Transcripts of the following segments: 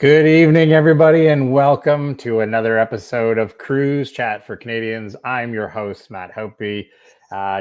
Good evening, everybody, and welcome to another episode of Cruise Chat for Canadians. I'm your host, Matt Hope.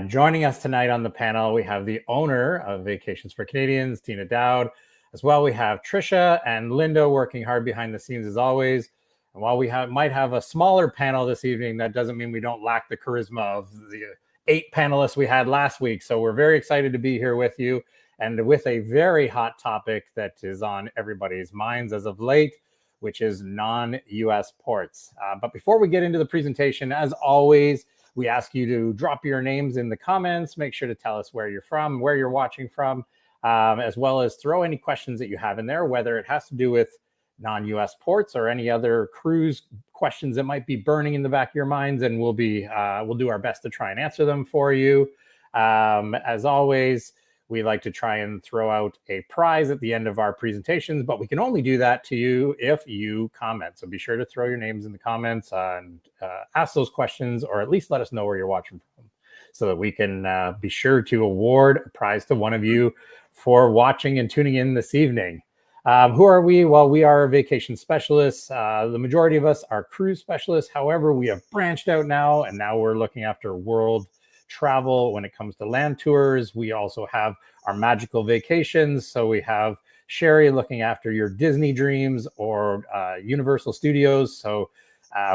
Joining us tonight on the panel, we have the owner of Vacations for Canadians, Tina Dowd. As well, we have Trisha and Linda working hard behind the scenes as always. And while we might have a smaller panel this evening, that doesn't mean we don't lack the charisma of the 8 panelists we had last week. So we're very excited to be here with you, and with a very hot topic that is on everybody's minds as of late, which is non-US ports. But before we get into the presentation, as always, we ask you to drop your names in the comments. Make sure to tell us where you're from, where you're watching from, as well as throw any questions that you have in there, whether it has to do with non-US ports or any other cruise questions that might be burning in the back of your minds, and we'll do our best to try and answer them for you. As always, we like to try and throw out a prize at the end of our presentations, but we can only do that to you if you comment. So be sure to throw your names in the comments and ask those questions, or at least let us know where you're watching from, so that we can be sure to award a prize to one of you for watching and tuning in this evening. Who are we? Well, we are vacation specialists. The majority of us are cruise specialists. However, we have branched out now, and now we're looking after world travel when it comes to land tours. We also have our magical vacations. So we have Sherry looking after your Disney dreams or Universal Studios. So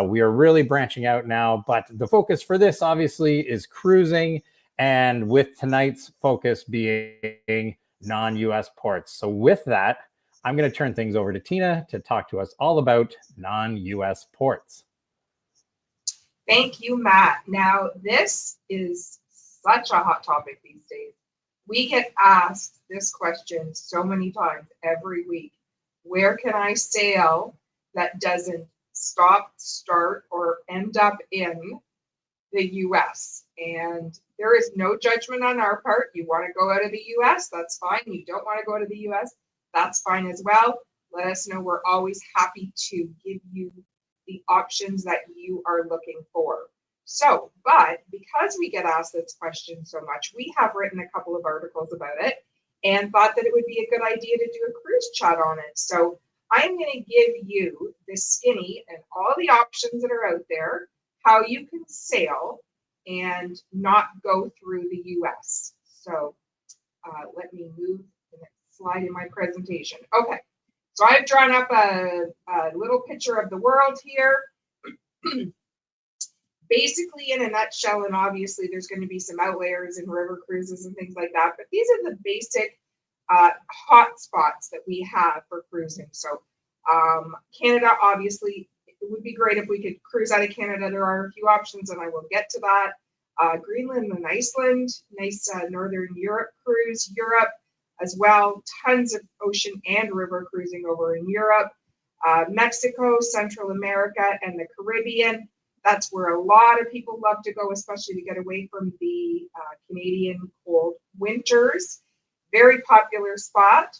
we are really branching out now, but the focus for this obviously is cruising, and with tonight's focus being non-US ports. So with that, I'm going to turn things over to Tina to talk to us all about non-US ports. Thank you, Matt. Now, this is such a hot topic these days. We get asked this question so many times every week. Where can I sail that doesn't stop, start, or end up in the US? And there is no judgment on our part. You want to go out of the US, that's fine. You don't want to go to the US, that's fine as well. Let us know. We're always happy to give you the options that you are looking for. So, but because we get asked this question so much, we have written a couple of articles about it and thought that it would be a good idea to do a cruise chat on it. So I'm going to give you the skinny and all the options that are out there, how you can sail and not go through the US. So let me move the next slide in my presentation. Okay. So I've drawn up a little picture of the world here. Basically, in a nutshell, and obviously there's going to be some outliers in river cruises and things like that, but these are the basic hot spots that we have for cruising. So Canada, obviously, it would be great if we could cruise out of Canada. There are a few options, and I will get to that. Greenland and Iceland, nice Northern Europe cruise. Europe as well, tons of ocean and river cruising over in Europe. Mexico, Central America, and the Caribbean. That's where a lot of people love to go, especially to get away from the Canadian cold winters. Very popular spot.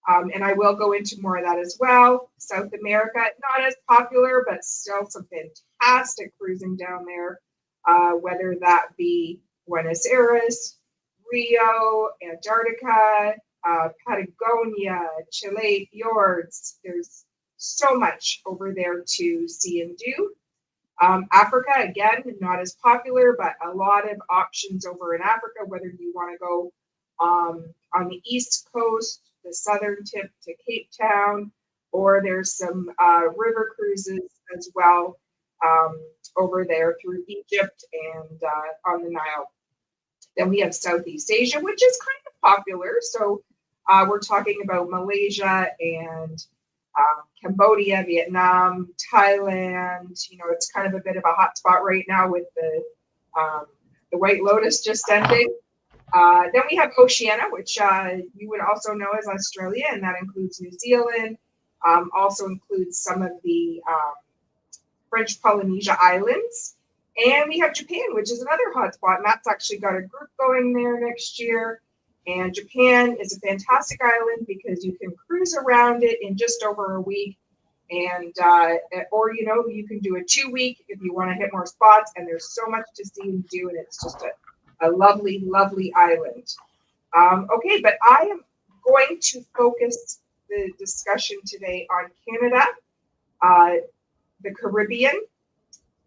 And I will go into more of that as well. South America, not as popular, but still some fantastic cruising down there, whether that be Buenos Aires, Rio, Antarctica, Patagonia, Chile, fjords. There's so much over there to see and do. Africa, again, not as popular, but a lot of options over in Africa, whether you want to go on the East Coast, the southern tip to Cape Town, or there's some river cruises as well over there through Egypt and on the Nile. Then we have Southeast Asia, which is kind of popular. So we're talking about Malaysia and Cambodia, Vietnam, Thailand. You know, it's kind of a bit of a hot spot right now with the White Lotus just ending. Then we have Oceania, which you would also know as Australia, and that includes New Zealand. Also includes some of the French Polynesia Islands. And we have Japan, which is another hotspot. Matt's actually got a group going there next year. And Japan is a fantastic island because you can cruise around it in just over a week. And, or, you know, you can do a 2-week if you want to hit more spots. And there's so much to see and do. And it's just a lovely, lovely island. Okay, but I am going to focus the discussion today on Canada, the Caribbean,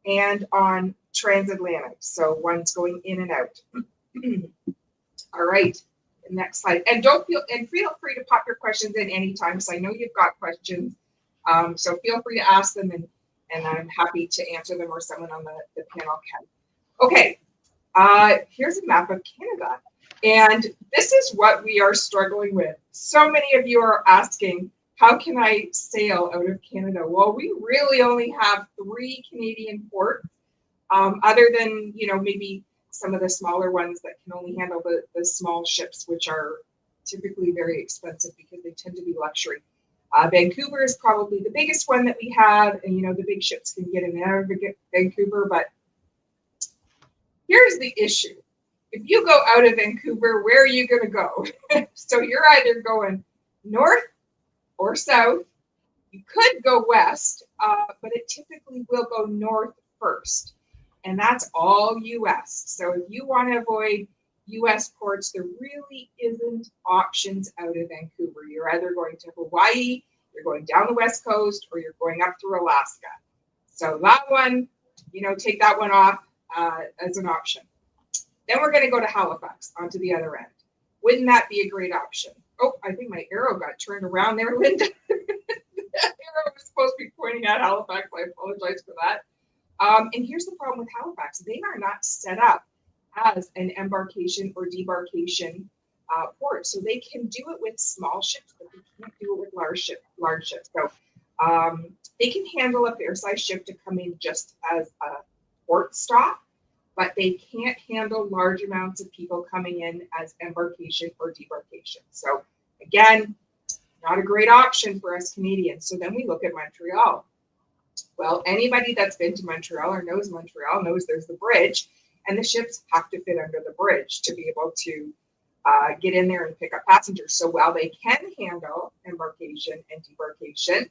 and on transatlantic. So one's going in and out. All right, the next slide. And feel free to pop your questions in anytime. So I know you've got questions. So feel free to ask them, and I'm happy to answer them, or someone on the panel can. Okay, here's a map of Canada. And this is what we are struggling with. So many of you are asking, how can I sail out of Canada? Well, we really only have 3 Canadian ports, other than, maybe some of the smaller ones that can only handle the small ships, which are typically very expensive because they tend to be luxury. Vancouver is probably the biggest one that we have, and the big ships can get in and out of Vancouver. But here's the issue. If you go out of Vancouver, where are you going to go? So you're either going north or south. You could go west, but it typically will go north first. And that's all US. So if you want to avoid US ports, there really isn't options out of Vancouver. You're either going to Hawaii, you're going down the West Coast, or you're going up through Alaska. So that one, take that one off as an option. Then we're going to go to Halifax onto the other end. Wouldn't that be a great option? Oh, I think my arrow got turned around there, Linda. That arrow was supposed to be pointing at Halifax. I apologize for that. And here's the problem with Halifax. They are not set up as an embarkation or debarkation port. So they can do it with small ships, but they can't do it with large ships. So they can handle a fair-sized ship to come in just as a port stop, but they can't handle large amounts of people coming in as embarkation or debarkation. So again, not a great option for us Canadians. So then we look at Montreal. Well, anybody that's been to Montreal or knows Montreal knows there's the bridge, and the ships have to fit under the bridge to be able to get in there and pick up passengers. So while they can handle embarkation and debarkation,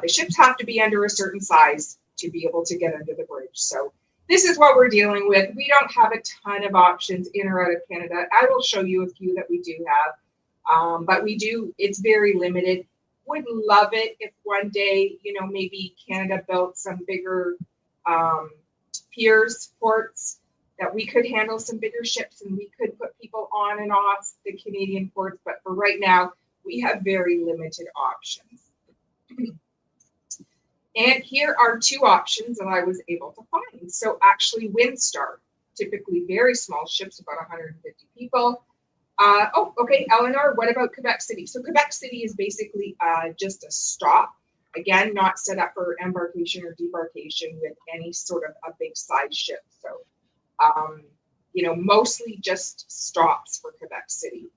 the ships have to be under a certain size to be able to get under the bridge. So this is what we're dealing with. We don't have a ton of options in or out of Canada. I will show you a few that we do have, but it's very limited. Would love it if one day, maybe Canada built some bigger piers, ports, that we could handle some bigger ships and we could put people on and off the Canadian ports. But for right now, we have very limited options. And here are 2 options that I was able to find. So actually Windstar, typically very small ships, about 150 people. Okay, Eleanor, what about Quebec City? So Quebec City is basically just a stop. Again, not set up for embarkation or debarkation with any sort of a big size ship. So, mostly just stops for Quebec City.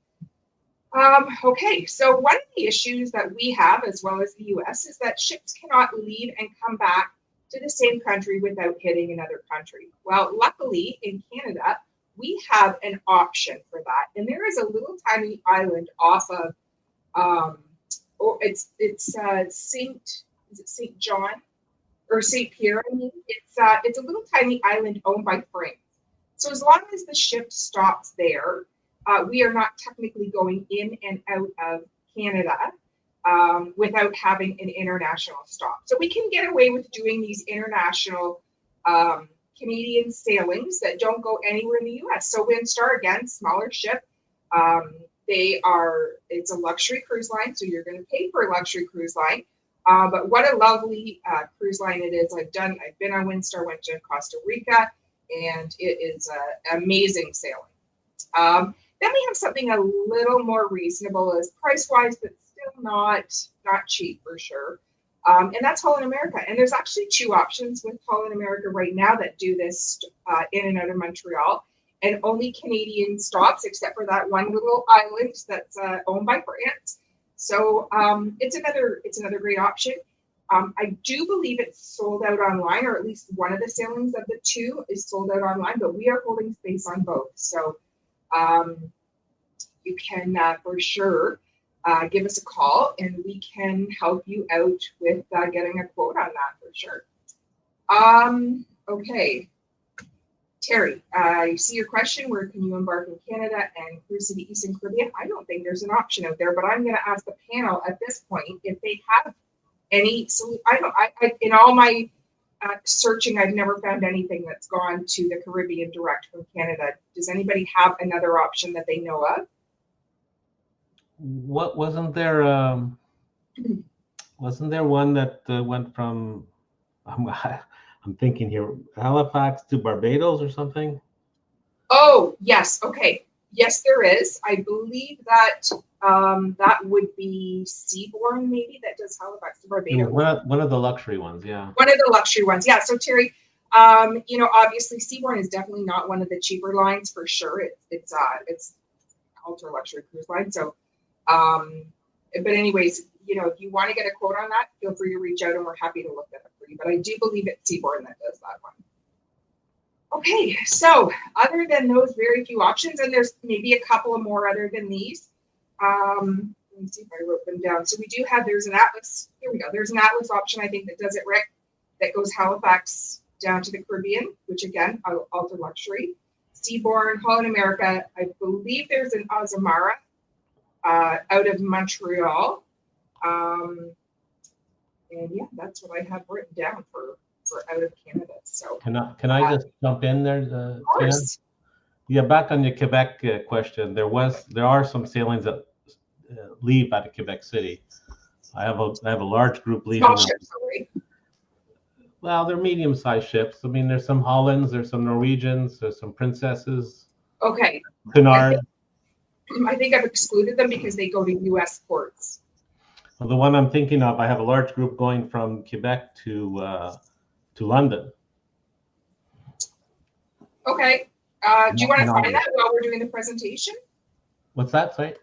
Okay, so one of the issues that we have, as well as the US, is that ships cannot leave and come back to the same country without hitting another country. Well, luckily in Canada, we have an option for that. And there is a little tiny island off of, it's St. John or St. Pierre. I mean, it's a little tiny island owned by France. So as long as the ship stops there, we are not technically going in and out of Canada without having an international stop. So we can get away with doing these international Canadian sailings that don't go anywhere in the US. So Windstar, again, smaller ship. It's a luxury cruise line, so you're going to pay for a luxury cruise line. But what a lovely cruise line it is. I've been on Windstar, went to Costa Rica, and it is amazing sailing. Then we have something a little more reasonable as price-wise, but still not cheap for sure. And that's Holland America. And there's actually 2 options with Holland America right now that do this in and out of Montreal, and only Canadian stops, except for that one little island that's owned by France. So it's another great option. I do believe it's sold out online, or at least one of the sailings of the 2 is sold out online, but we are holding space on both. So you can for sure give us a call and we can help you out with getting a quote on that for sure. Okay. Terry, I see your question. Where can you embark in Canada and cruise to the Eastern Caribbean? I don't think there's an option out there, but I'm going to ask the panel at this point if they have any. So I in all my searching, I've never found anything that's gone to the Caribbean direct from Canada. Does anybody have another option that they know of? What wasn't there? Wasn't there one that went from? I'm thinking here, Halifax to Barbados or something. Oh yes, okay, yes, there is. I believe that that would be Seabourn, maybe that does Halifax to Barbados. One of the luxury ones, yeah. One of the luxury ones, yeah. So Terry, obviously Seabourn is definitely not one of the cheaper lines for sure. It's ultra luxury cruise line. So, but anyways, if you want to get a quote on that, feel free to reach out and we're happy to look that up for you. But I do believe it's Seabourn that does that one. Okay, so other than those very few options, and there's maybe a couple of more other than these. Let me see if I wrote them down. So we do have, there's an Atlas. Here we go. There's an Atlas option, I think, that does it, Rick, that goes Halifax down to the Caribbean, which again, ultra luxury. Seabourn, Holland America. I believe there's an Azamara out of Montreal. And yeah, that's what I have written down for out of Canada. So can I just jump in there? Of course. Yeah, back on your Quebec question, there are some sailings that leave out of Quebec City. I have a large group leaving. Small ships, right? Well, they're medium-sized ships. I mean, there's some Hollands, there's some Norwegians, there's some Princesses. Okay. Cunard. I think I've excluded them because they go to U.S. ports. Well, the one I'm thinking of, I have a large group going from Quebec to London. Okay. Do you want to find that while we're doing the presentation? What's that, sorry?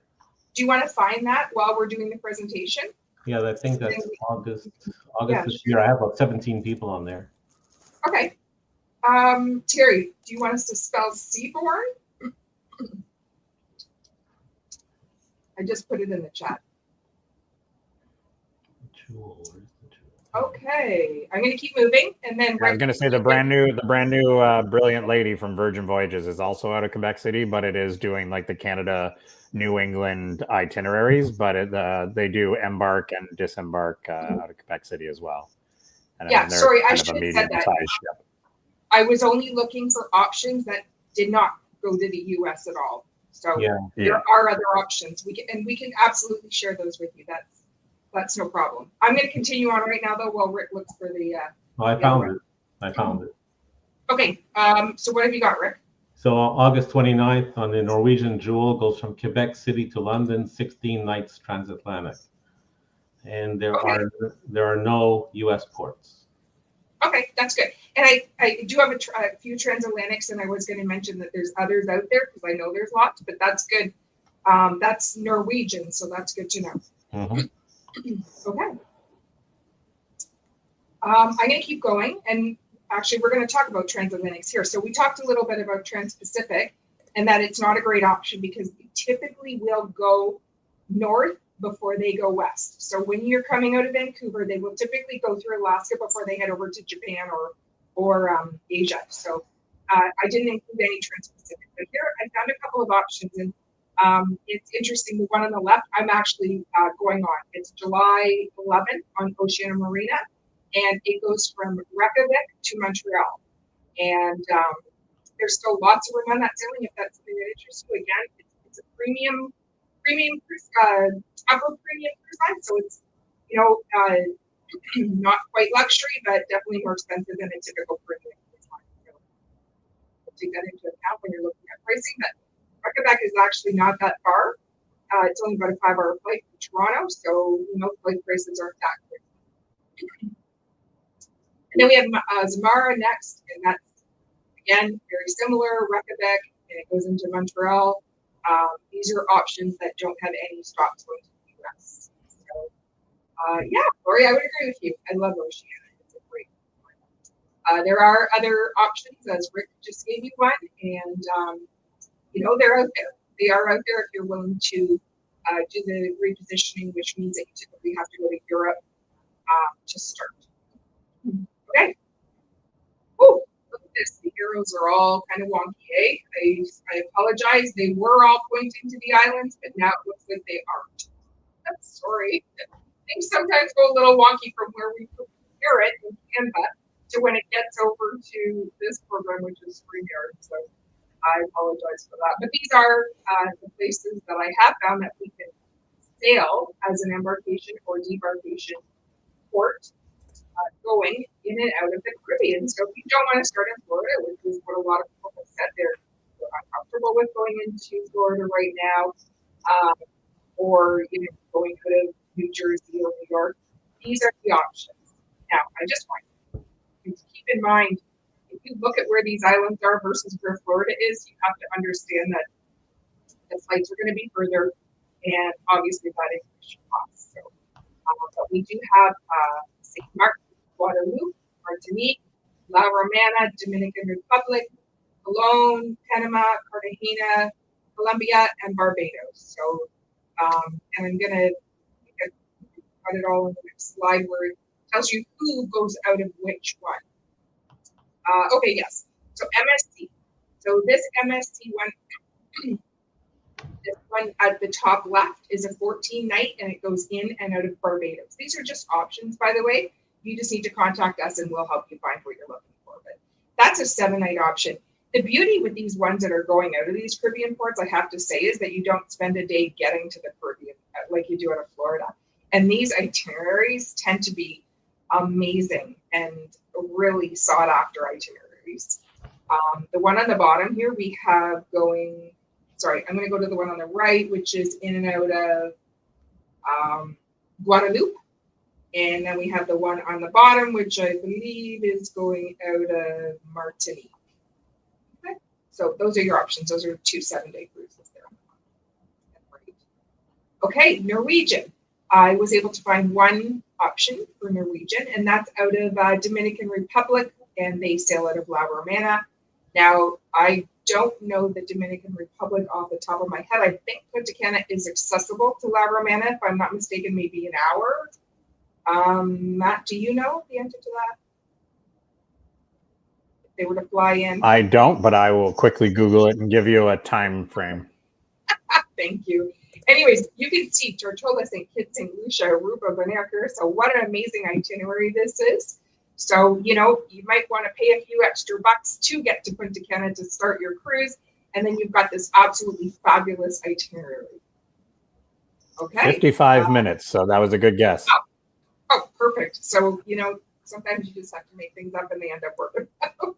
Do you want to find that while we're doing the presentation? Yeah, I think that's August this year. I have about 17 people on there. Okay. Terry, do you want us to spell Seabourn? I just put it in the chat. Okay, I'm going to keep moving, and then I was going to say the brand new brilliant lady from Virgin Voyages is also out of Quebec City, but it is doing like the Canada New England itineraries, but they do embark and disembark out of Quebec City as well. And yeah, sorry, I should have said that. Ship. I was only looking for options that did not go to the U.S. at all. So there are other options. We can absolutely share those with you. That's no problem. I'm going to continue on right now, though, while Rick looks for the. I found it. Okay. So what have you got, Rick? So August 29th on the Norwegian Jewel goes from Quebec City to London, 16 nights transatlantic, and there are no U.S. ports. Okay, that's good. And I do have a few transatlantics, and I was going to mention that there's others out there because I know there's lots, but that's good. That's Norwegian, so that's good to know. Mm-hmm. Okay. I'm going to keep going, and actually, we're going to talk about transatlantics here. So we talked a little bit about Trans-Pacific, and that it's not a great option because they typically will go north before they go west. So when you're coming out of Vancouver, they will typically go through Alaska before they head over to Japan or Asia. So I didn't include any Trans-Pacific, but here I found a couple of options, and it's interesting. The one on the left, I'm actually going on. It's July 11th on Oceania Marina, and it goes from Reykjavik to Montreal. And there's still lots of room on that sailing if that's something that interests you. Again, it's a premium cruise, upper premium cruise line, so it's not quite luxury, but definitely more expensive than a typical premium cruise line. So we'll take that into account when you're looking at pricing. But Reykjavik is actually not that far. It's only about a 5-hour flight from Toronto, so flight prices aren't that good. And then we have Zamara next, and that's again very similar. Reykjavik, and it goes into Montreal. These are options that don't have any stops going to the U.S. So, Lori, I would agree with you. I love Oceania. It's a great one. There are other options, as Rick just gave you one, and they're out there. They are out there if you're willing to do the repositioning, which means that you typically have to go to Europe to start. Okay. Oh, look at this. The arrows are all kind of wonky, eh? I apologize. They were all pointing to the islands, but now it looks like they aren't. I'm sorry. Things sometimes go a little wonky from where we prepare it in Canva to when it gets over to this program, which is StreamYard. So I apologize for that. But these are the places that I have found that we can sail as an embarkation or debarkation port going in and out of the Caribbean. So if you don't want to start in Florida, which is what a lot of people have said they're uncomfortable with going into Florida right now, or going out of New Jersey or New York, these are the options. Now, I just want you to keep in mind, if you look at where these islands are versus where Florida is, you have to understand that the flights are going to be further, and obviously that increases costs. So, but we do have St. Martin, Guadeloupe, Martinique, La Romana, Dominican Republic, Cologne, Panama, Cartagena, Colombia, and Barbados. So, and I'm gonna put it all in the next slide where it tells you who goes out of which one. Okay, yes. So MSC. So this MSC one, this one at the top left is a 14-night, and it goes in and out of Barbados. These are just options, by the way. You just need to contact us, and we'll help you find what you're looking for. But that's a 7-night option. The beauty with these ones that are going out of these Caribbean ports, I have to say, is that you don't spend a day getting to the Caribbean like you do out of Florida. And these itineraries tend to be amazing and really sought after itineraries. The one on the bottom here, we have going, sorry, I'm going to go to the one on the right, which is in and out of Guadeloupe. And then we have the one on the bottom, which I believe is going out of Martinique. Okay, so those are your options. Those are 2 7-day cruises there. Okay, Norwegian. I was able to find one option for Norwegian, and that's out of Dominican Republic, and they sail out of La Romana. Now, I don't know the Dominican Republic off the top of my head. I think Punta Cana is accessible to La Romana, if I'm not mistaken, maybe an hour. Matt, do you know the answer to that? If they were to fly in? I don't, but I will quickly Google it and give you a time frame. Thank you. Anyways, you can see Tortola, St. Kitts, St. Lucia, Aruba, Bonaire. So what an amazing itinerary this is. So, you might want to pay a few extra bucks to get to Punta Cana to start your cruise. And then you've got this absolutely fabulous itinerary. Okay. 55 minutes. So that was a good guess. Oh, perfect. So, sometimes you just have to make things up and they end up working out.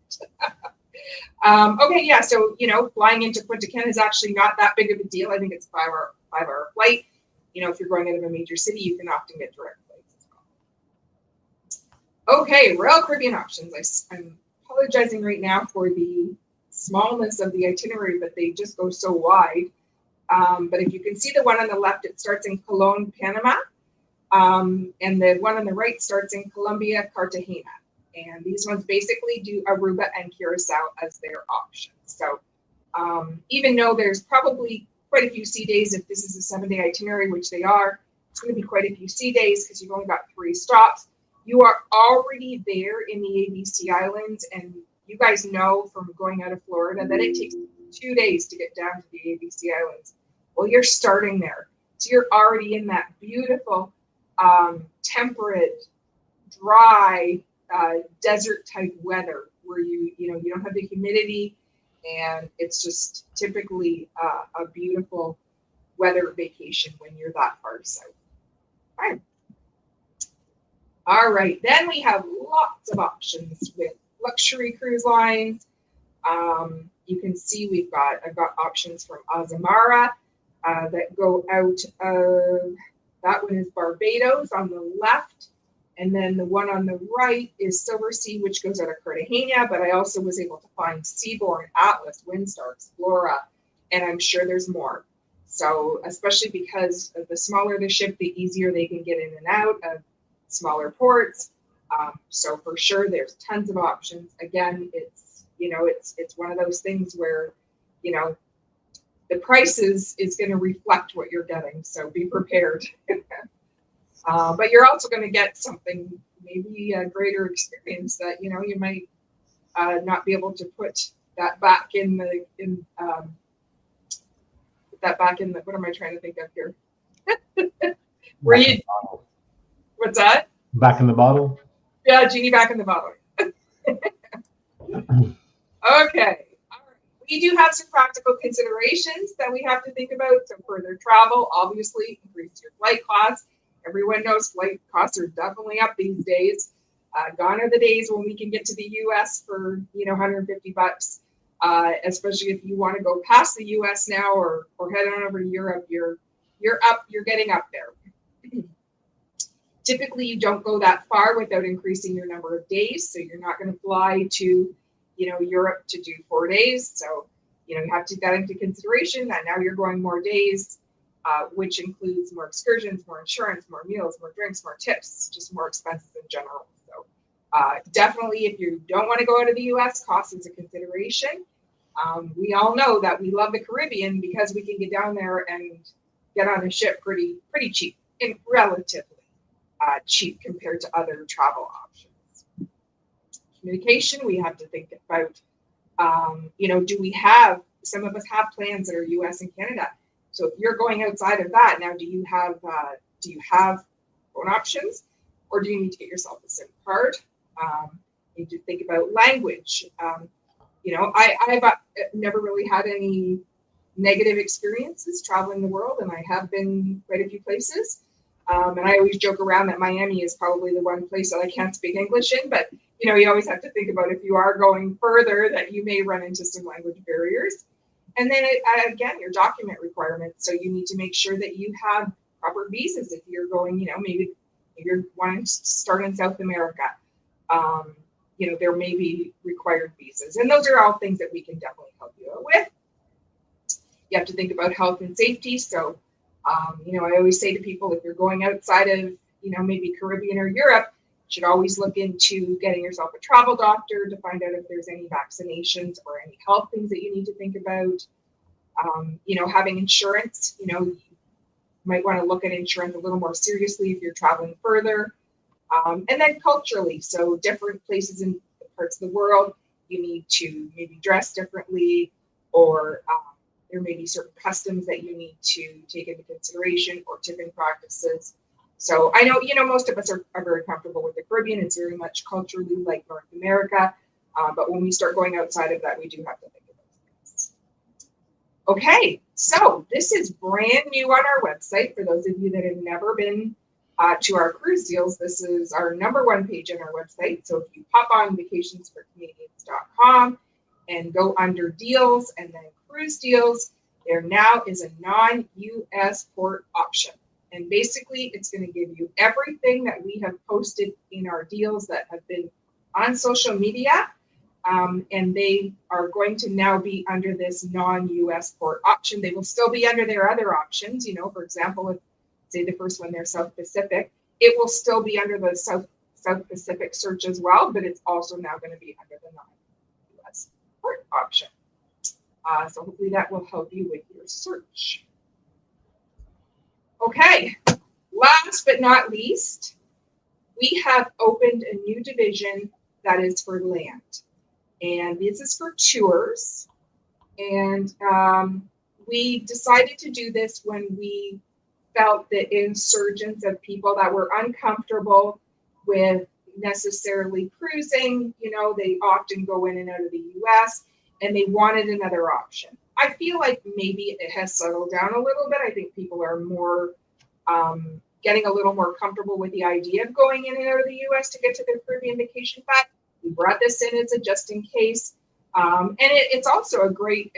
Okay, yeah. So, flying into Punta Cana is actually not that big of a deal. I think it's a 5-hour flight. If you're going out of a major city, you can often get direct flights as well. Okay, Royal Caribbean options. I'm apologizing right now for the smallness of the itinerary, but they just go so wide. But if you can see the one on the left, it starts in Cologne, Panama. And the one on the right starts in Colombia, Cartagena. And these ones basically do Aruba and Curacao as their options. So even though there's probably quite a few sea days, if this is a 7-day itinerary, which they are, it's going to be quite a few sea days because you've only got 3 stops. You are already there in the ABC Islands. And you guys know from going out of Florida that it takes 2 days to get down to the ABC Islands. Well, you're starting there. So you're already in that beautiful, temperate, dry, desert type weather where you don't have the humidity, and it's just typically a beautiful weather vacation when you're that far south. All right. Then we have lots of options with luxury cruise lines. You can see I've got options from Azamara that go out of, that one is Barbados on the left. And then the one on the right is Silversea, which goes out of Cartagena. But I also was able to find Seabourn, Atlas, Windstar, Explora, and I'm sure there's more. So especially because the smaller the ship, the easier they can get in and out of smaller ports. So for sure, there's tons of options. Again, it's one of those things where, the price is going to reflect what you're getting. So be prepared. But you're also going to get something, maybe a greater experience that, you might not be able to put that back in the what am I trying to think of here? Where you? What's that? Back in the bottle. Yeah, genie back in the bottle. Okay. All right. We do have some practical considerations that we have to think about. So further travel, obviously, increase your flight costs. Everyone knows flight costs are definitely up these days. Gone are the days when we can get to the U.S. for $150. Especially if you want to go past the U.S. now or head on over to Europe, you're getting up there. Typically, you don't go that far without increasing your number of days. So you're not going to fly to, Europe to do 4 days. So, you have to take that into consideration that now you're going more days, which includes more excursions, more insurance, more meals, more drinks, more tips, just more expenses in general. So definitely, if you don't want to go out of the U.S., cost is a consideration. We all know that we love the Caribbean because we can get down there and get on a ship pretty cheap and relatively cheap compared to other travel options. Communication, we have to think about, do we have, some of us have plans that are US and Canada. So if you're going outside of that, now do you have phone options, or do you need to get yourself a SIM card? You need to think about language. I've never really had any negative experiences traveling the world, and I have been quite a few places. And I always joke around that Miami is probably the one place that I can't speak English in, but you always have to think about if you are going further that you may run into some language barriers. And then again, your document requirements. So you need to make sure that you have proper visas if you're going, maybe you're wanting to start in South America. There may be required visas, and those are all things that we can definitely help you out with. You have to think about health and safety. So I always say to people, if you're going outside of, maybe Caribbean or Europe, you should always look into getting yourself a travel doctor to find out if there's any vaccinations or any health things that you need to think about. Having insurance, you might want to look at insurance a little more seriously if you're traveling further. And then culturally, so different places in parts of the world, you need to maybe dress differently, or there may be certain customs that you need to take into consideration, or tipping practices. So I know, most of us are very comfortable with the Caribbean. It's very much culturally like North America. But when we start going outside of that, we do have to think about things. Okay, so this is brand new on our website. For those of you that have never been to our cruise deals, this is our #1 page on our website. So if you pop on vacationsforcanadians.com and go under deals and then cruise deals, there now is a non-US port option. And basically, it's going to give you everything that we have posted in our deals that have been on social media. And they are going to now be under this non-US port option. They will still be under their other options. For example, if, say, the first one, they're South Pacific, it will still be under the South Pacific search as well, but it's also now going to be under the non-US port option. So hopefully that will help you with your search. Okay, last but not least, we have opened a new division that is for land. And this is for tours. And we decided to do this when we felt the insurgence of people that were uncomfortable with necessarily cruising. They often go in and out of the US, and they wanted another option. I feel like maybe it has settled down a little bit. I think people are more getting a little more comfortable with the idea of going in and out of the US to get to their Caribbean vacation. But we brought this in as a just in case. And it's also a great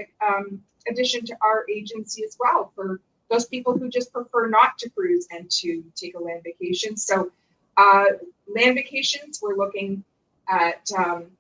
addition to our agency as well for those people who just prefer not to cruise and to take a land vacation. So land vacations, we're looking at,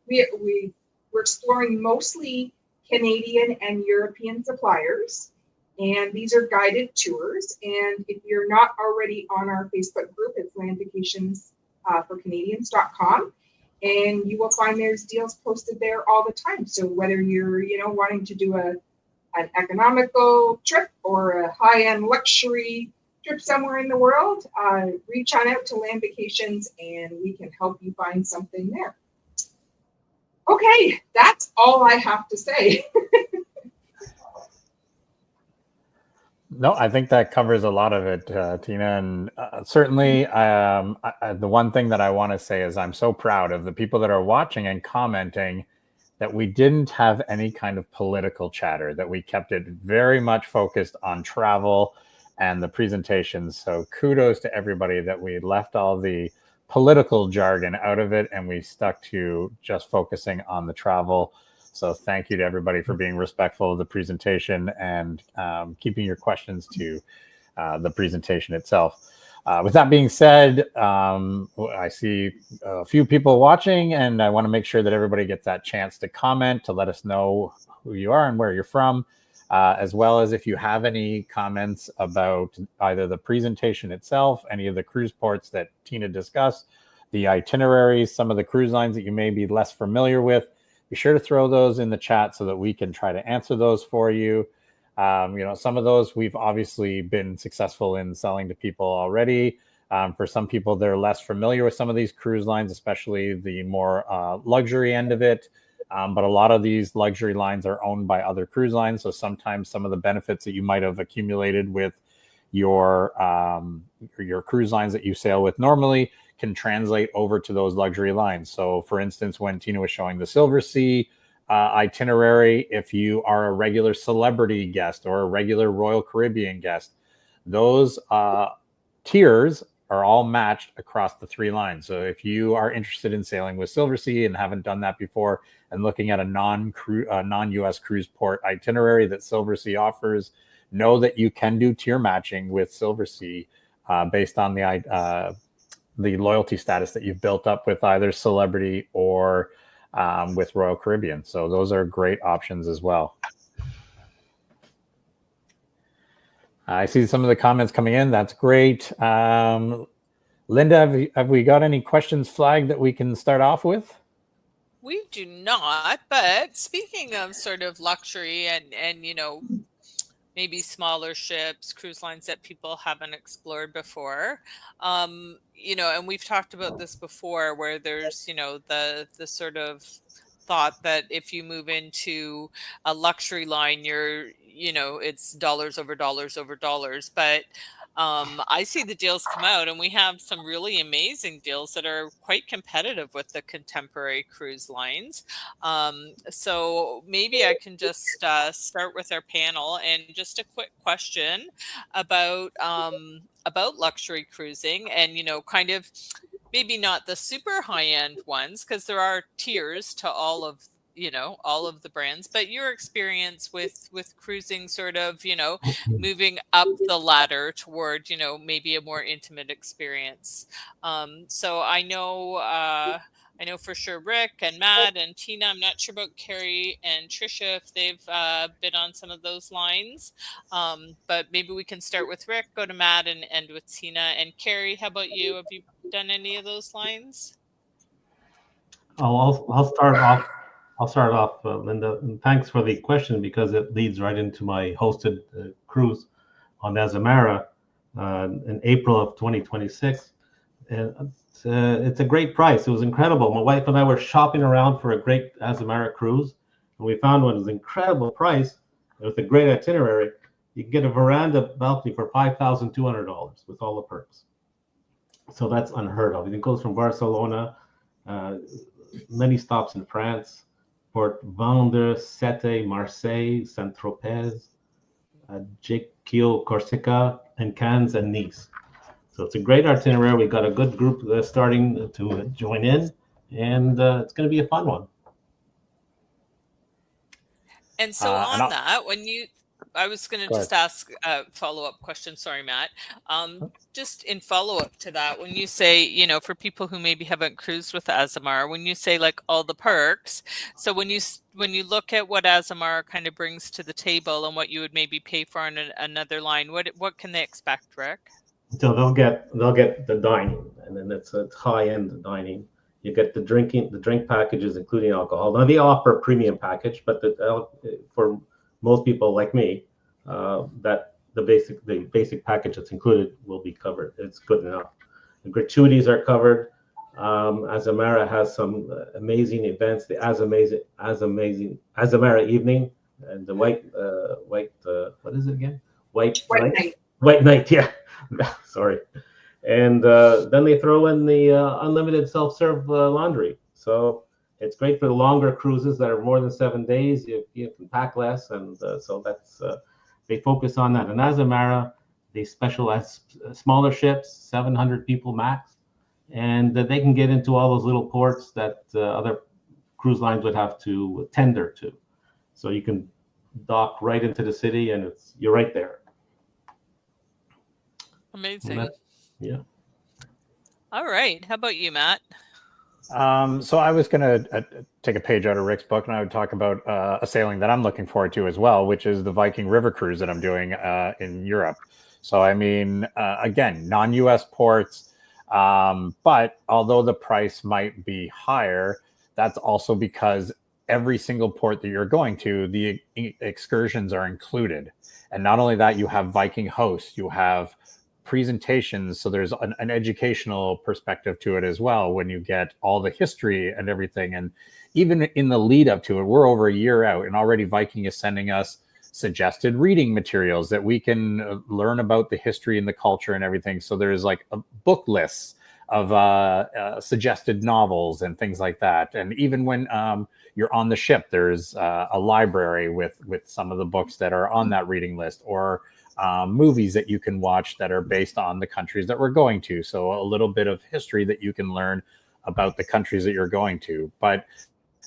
we're exploring mostly Canadian and European suppliers. And these are guided tours. And if you're not already on our Facebook group, it's landvacationsforcanadians.com. And you will find there's deals posted there all the time. So whether you're, wanting to do an economical trip or a high-end luxury trip somewhere in the world, reach on out to Land Vacations and we can help you find something there. Okay, that's all I have to say. No, I think that covers a lot of it, Tina. And certainly, the one thing that I want to say is I'm so proud of the people that are watching and commenting that we didn't have any kind of political chatter, that we kept it very much focused on travel and the presentations. So kudos to everybody that we left all the political jargon out of it and we stuck to just focusing on the travel. So thank you to everybody for being respectful of the presentation and keeping your questions to the presentation itself. With that being said, I see a few people watching, and I want to make sure that everybody gets that chance to comment, to let us know who you are and where you're from, as well as if you have any comments about either the presentation itself, any of the cruise ports that Tina discussed, the itineraries, some of the cruise lines that you may be less familiar with. Be sure to throw those in the chat so that we can try to answer those for you. Some of those we've obviously been successful in selling to people already. For some people, they're less familiar with some of these cruise lines, especially the more luxury end of it. But a lot of these luxury lines are owned by other cruise lines. So sometimes some of the benefits that you might have accumulated with your cruise lines that you sail with normally can translate over to those luxury lines. So for instance, when Tina was showing the Silver Sea itinerary, if you are a regular celebrity guest or a regular Royal Caribbean guest, those tiers are all matched across the three lines. So if you are interested in sailing with Silver Sea and haven't done that before and looking at a non-US cruise port itinerary that Silver Sea offers, know that you can do tier matching with Silver Sea based on the loyalty status that you've built up with either celebrity or with Royal Caribbean. So those are great options as well. I see some of the comments coming in. That's great. Linda, have we got any questions flagged that we can start off with? We do not, but speaking of sort of luxury and maybe smaller ships, cruise lines that people haven't explored before, and we've talked about this before, where there's the sort of thought that if you move into a luxury line, it's dollars over dollars over dollars, but I see the deals come out, and we have some really amazing deals that are quite competitive with the contemporary cruise lines. So maybe I can just start with our panel, and just a quick question about luxury cruising, and kind of maybe not the super high end ones, because there are tiers to all of the brands, but your experience with cruising, sort of moving up the ladder toward maybe a more intimate experience. So I know for sure Rick and Matt and Tina. I'm not sure about Carrie and Trisha if they've been on some of those lines, but maybe we can start with Rick, go to Matt, and end with Tina. And Carrie, how about you? Have you done any of those lines? I'll start off, Linda. And thanks for the question, because it leads right into my hosted cruise on Azamara in April of 2026. And it's a great price. It was incredible. My wife and I were shopping around for a great Azamara cruise, and we found one. It was an incredible price with a great itinerary. You can get a veranda balcony for $5,200 with all the perks. So that's unheard of. It goes from Barcelona, many stops in France, Port Vendres, Sète, Marseille, Saint-Tropez, Ajaccio, Corsica, and Cannes and Nice. So it's a great itinerary. We've got a good group starting to join in, and it's going to be a fun one. And so on that, I was going to just ask a follow-up question. Sorry, Matt. Just in follow-up to that, when you say, for people who maybe haven't cruised with Azamara, when you say like all the perks, so when you look at what Azamara kind of brings to the table and what you would maybe pay for on another line, what can they expect, Rick? So they'll get the dining, and then it's a high-end dining. You get the drink packages, including alcohol. Now they offer a premium package, but for most people like me, that the basic package that's included will be covered. It's good enough. The gratuities are covered. Azamara has some amazing events. The Azamara evening and the what is it again? White Night. White night. Yeah, sorry. And then they throw in the unlimited self-serve laundry. So it's great for the longer cruises that are more than 7 days. You can pack less, and so that's they focus on that. And Azamara, they specialize smaller ships, 700 people max, and they can get into all those little ports that other cruise lines would have to tender to. So you can dock right into the city, and you're right there. Amazing. Yeah. All right. How about you, Matt? So I was going to take a page out of Rick's book, and I would talk about a sailing that I'm looking forward to as well, which is the Viking River Cruise that I'm doing in Europe. So, I mean, again, non-US ports, but although the price might be higher, that's also because every single port that you're going to, the excursions are included. And not only that, you have Viking hosts, you have presentations, so there's an educational perspective to it as well when you get all the history and everything. And even in the lead up to it, we're over a year out, and already Viking is sending us suggested reading materials that we can learn about the history and the culture and everything. So there's like a book lists of suggested novels and things like that. And even when you're on the ship, there's a library with some of the books that are on that reading list, or movies that you can watch that are based on the countries that we're going to. So a little bit of history that you can learn about the countries that you're going to. But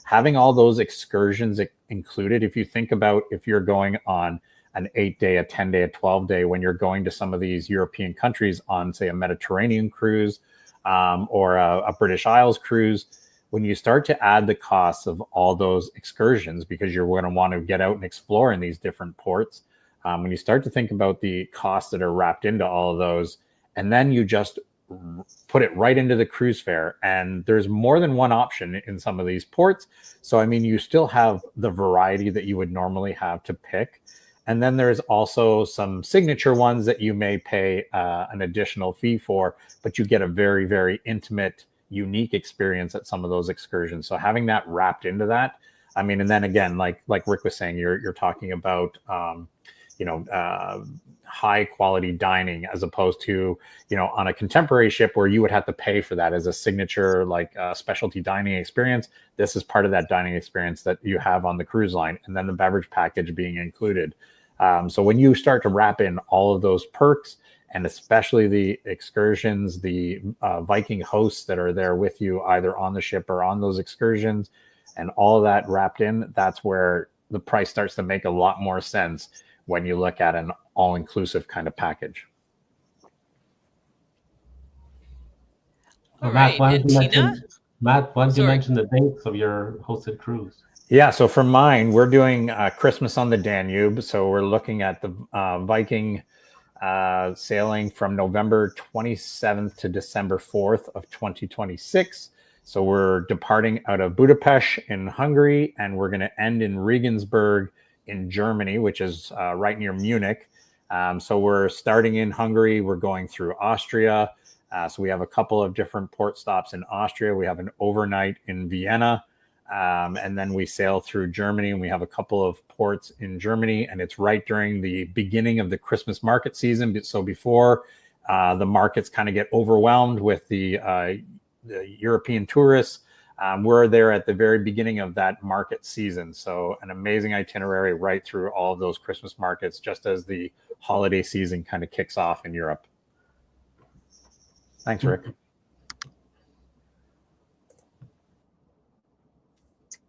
having all those excursions included, if you think about if you're going on an 8-day, a 10-day, a 12-day, when you're going to some of these European countries on, say, a Mediterranean cruise or a British Isles cruise, when you start to add the costs of all those excursions, because you're going to want to get out and explore in these different ports, when you start to think about the costs that are wrapped into all of those, and then you just put it right into the cruise fare, and there's more than one option in some of these ports. So, I mean, you still have the variety that you would normally have to pick. And then there's also some signature ones that you may pay an additional fee for, but you get a very, very intimate, unique experience at some of those excursions. So having that wrapped into that, I mean, and then again, like Rick was saying, you're talking about, high quality dining, as opposed to, on a contemporary ship where you would have to pay for that as a signature, like specialty dining experience. This is part of that dining experience that you have on the cruise line, and then the beverage package being included. So when you start to wrap in all of those perks, and especially the excursions, the Viking hosts that are there with you, either on the ship or on those excursions, and all of that wrapped in, that's where the price starts to make a lot more sense when you look at an all-inclusive kind of package. All Matt, right. And Tina? Why don't you mention the dates of your hosted cruise? Yeah, so for mine, we're doing Christmas on the Danube. So we're looking at the Viking sailing from November 27th to December 4th of 2026. So we're departing out of Budapest in Hungary, and we're going to end in Regensburg in Germany, which is right near Munich. So we're starting in Hungary. We're going through Austria. So we have a couple of different port stops in Austria. We have an overnight in Vienna. And then we sail through Germany, and we have a couple of ports in Germany, and it's right during the beginning of the Christmas market season. So before the markets kind of get overwhelmed with the European tourists, we're there at the very beginning of that market season. So an amazing itinerary right through all of those Christmas markets, just as the holiday season kind of kicks off in Europe. Thanks, Rick.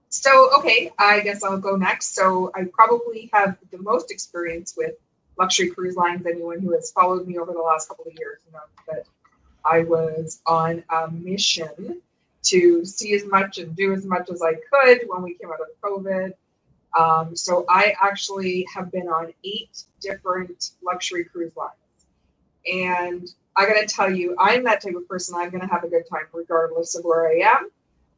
So, okay, I guess I'll go next. So I probably have the most experience with luxury cruise lines. Anyone who has followed me over the last couple of years knows that I was on a mission to see as much and do as much as I could when we came out of COVID. So I actually have been on 8 different luxury cruise lines. And I got to tell you, I'm that type of person. I'm going to have a good time regardless of where I am.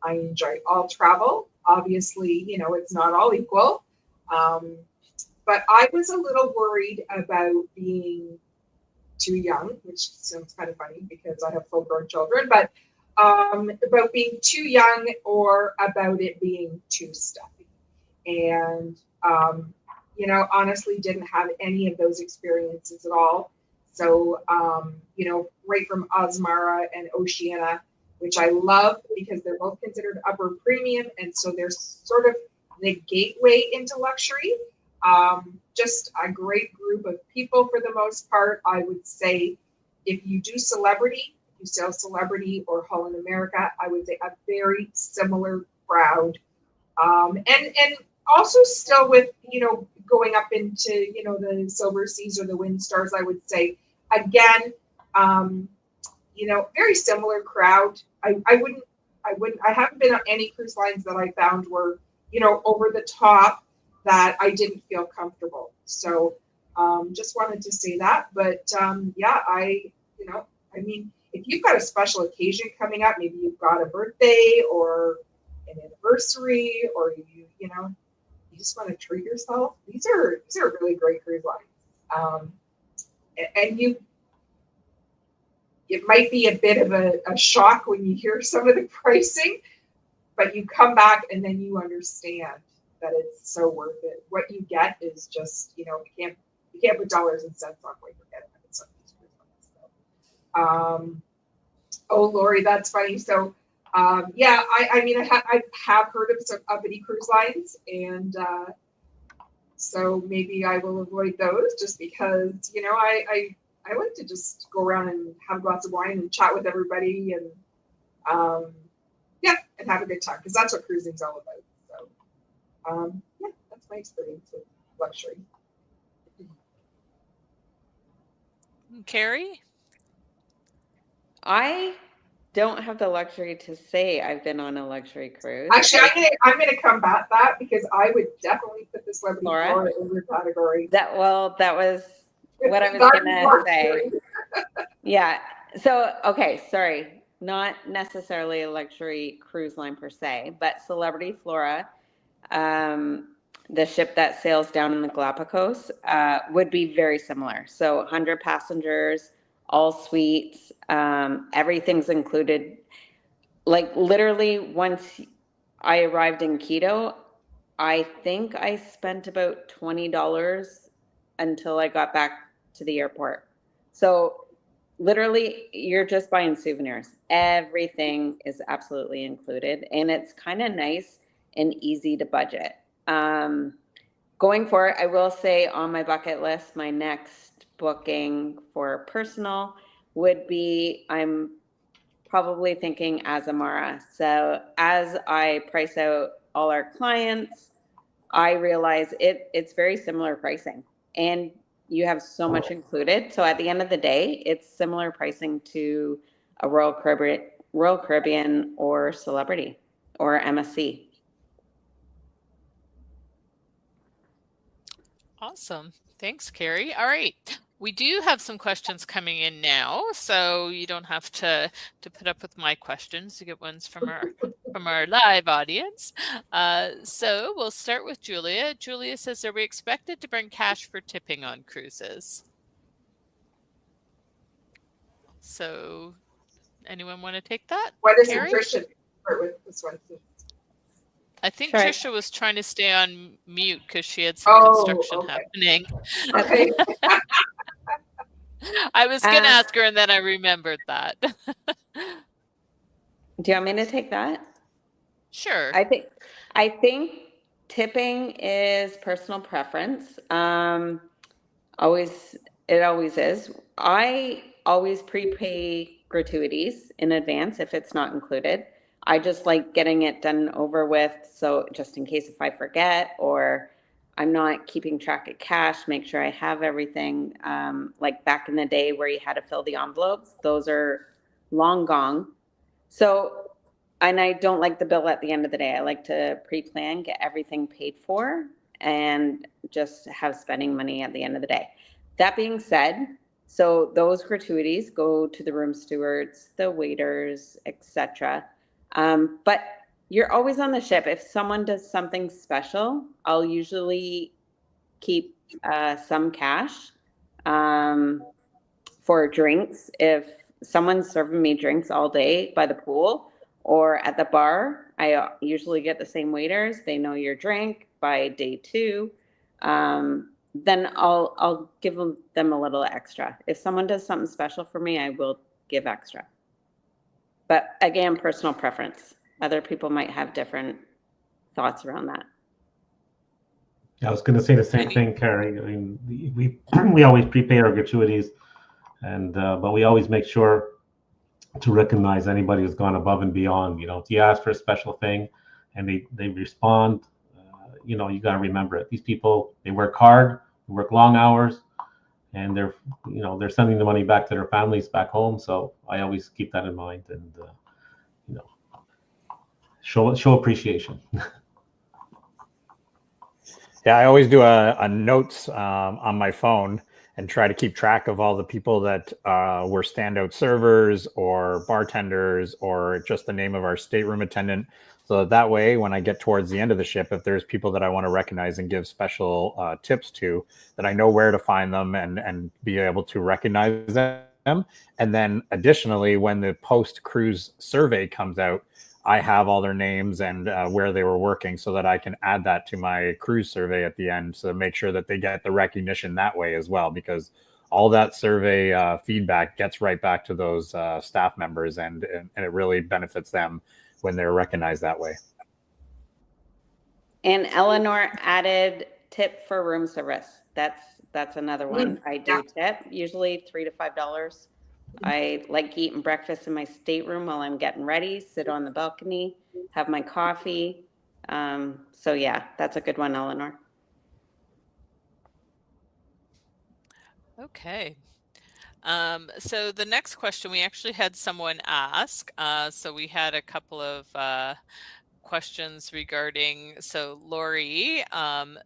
I enjoy all travel. Obviously, it's not all equal. But I was a little worried about being too young, which sounds kind of funny because I have full-grown children. But about being too young or about it being too stuffy. And, you know, honestly didn't have any of those experiences at all. So, you know, right from Osmara and Oceania, which I love because they're both considered upper premium. And so they're sort of the gateway into luxury. Just a great group of people for the most part. I would say if you do celebrity, you sell celebrity or Holland America, I would say a very similar crowd. And also still with, you know, going up into, you know, the Silver Seas or the Wind Stars, I would say, again, you know, very similar crowd. I haven't been on any cruise lines that I found were, you know, over the top that I didn't feel comfortable. So just wanted to say that. But yeah, you know, I mean, if you've got a special occasion coming up, maybe you've got a birthday or an anniversary, or you know, you just want to treat yourself. These are really great cruise lines. And it might be a bit of a shock when you hear some of the pricing, but you come back and then you understand that it's so worth it. What you get is just, you know, you can't put dollars and cents on what you're getting. So, oh, Lori, that's funny. So, yeah, I mean, I have heard of some uppity cruise lines, and so maybe I will avoid those just because, you know, I like to just go around and have a glass of wine and chat with everybody and, yeah, and have a good time because that's what cruising's all about. So, yeah, that's my experience with luxury. Carrie? I don't have the luxury to say I've been on a luxury cruise. Actually, I'm gonna combat that because I would definitely put the celebrity Flora in your category. That was what I was gonna say. Yeah. So okay, sorry, not necessarily a luxury cruise line per se, but Celebrity Flora, the ship that sails down in the Galapagos, would be very similar. So 100 passengers, all suites, everything's included. Like literally once I arrived in Quito, I think I spent about $20 until I got back to the airport. So literally you're just buying souvenirs. Everything is absolutely included, and it's kind of nice and easy to budget. Going forward, I will say on my bucket list, my next booking for personal would be, I'm probably thinking Azamara. So as I price out all our clients, I realize it's very similar pricing, and you have so much included. So at the end of the day, it's similar pricing to a Royal Caribbean or Celebrity or MSC. Awesome. Thanks, Carrie. All right. We do have some questions coming in now, so you don't have to put up with my questions. You get ones from our live audience. So we'll start with Julia. Julia says, are we expected to bring cash for tipping on cruises? So anyone want to take that? Why doesn't Carrie? Trisha start with this one? I think Sure. Trisha was trying to stay on mute because she had some construction happening. Okay. I was going to ask her, and then I remembered that. Do you want me to take that? Sure. I think tipping is personal preference. It always is. I always prepay gratuities in advance if it's not included. I just like getting it done over with. So just in case if I forget or I'm not keeping track of cash, make sure I have everything. Like back in the day where you had to fill the envelopes, those are long gone. So, and I don't like the bill at the end of the day. I like to pre-plan, get everything paid for, and just have spending money at the end of the day. That being said, so those gratuities go to the room stewards, the waiters, etc. But you're always on the ship. If someone does something special, I'll usually keep some cash for drinks if someone's serving me drinks all day by the pool or at the bar, I usually get the same waiters. They know your drink by day 2. Then I'll give them a little extra. If someone does something special for me, I will give extra. But again, personal preference. Other people might have different thoughts around that. I was going to say the same thing, Carrie. I mean, we always prepay our gratuities, and but we always make sure to recognize anybody who's gone above and beyond. You know, if you ask for a special thing, and they respond, you know, you got to remember it. These people, they work hard, they work long hours, and they're sending the money back to their families back home. So I always keep that in mind, and you know, show appreciation. Yeah, I always do a notes on my phone and try to keep track of all the people that were standout servers or bartenders or just the name of our stateroom attendant. So that way, when I get towards the end of the ship, if there's people that I want to recognize and give special tips to, that I know where to find them and be able to recognize them. And then additionally, when the post-cruise survey comes out, I have all their names and where they were working so that I can add that to my cruise survey at the end. So make sure that they get the recognition that way as well, because all that survey feedback gets right back to those staff members and it really benefits them when they're recognized that way. And Eleanor added tip for room service. That's another one. I do tip, usually $3 to $5. I like eating breakfast in my stateroom while I'm getting ready, sit on the balcony, have my coffee. So yeah, that's a good one, Eleanor. Okay. So the next question, we actually had someone ask. So we had a couple of questions regarding, so Lori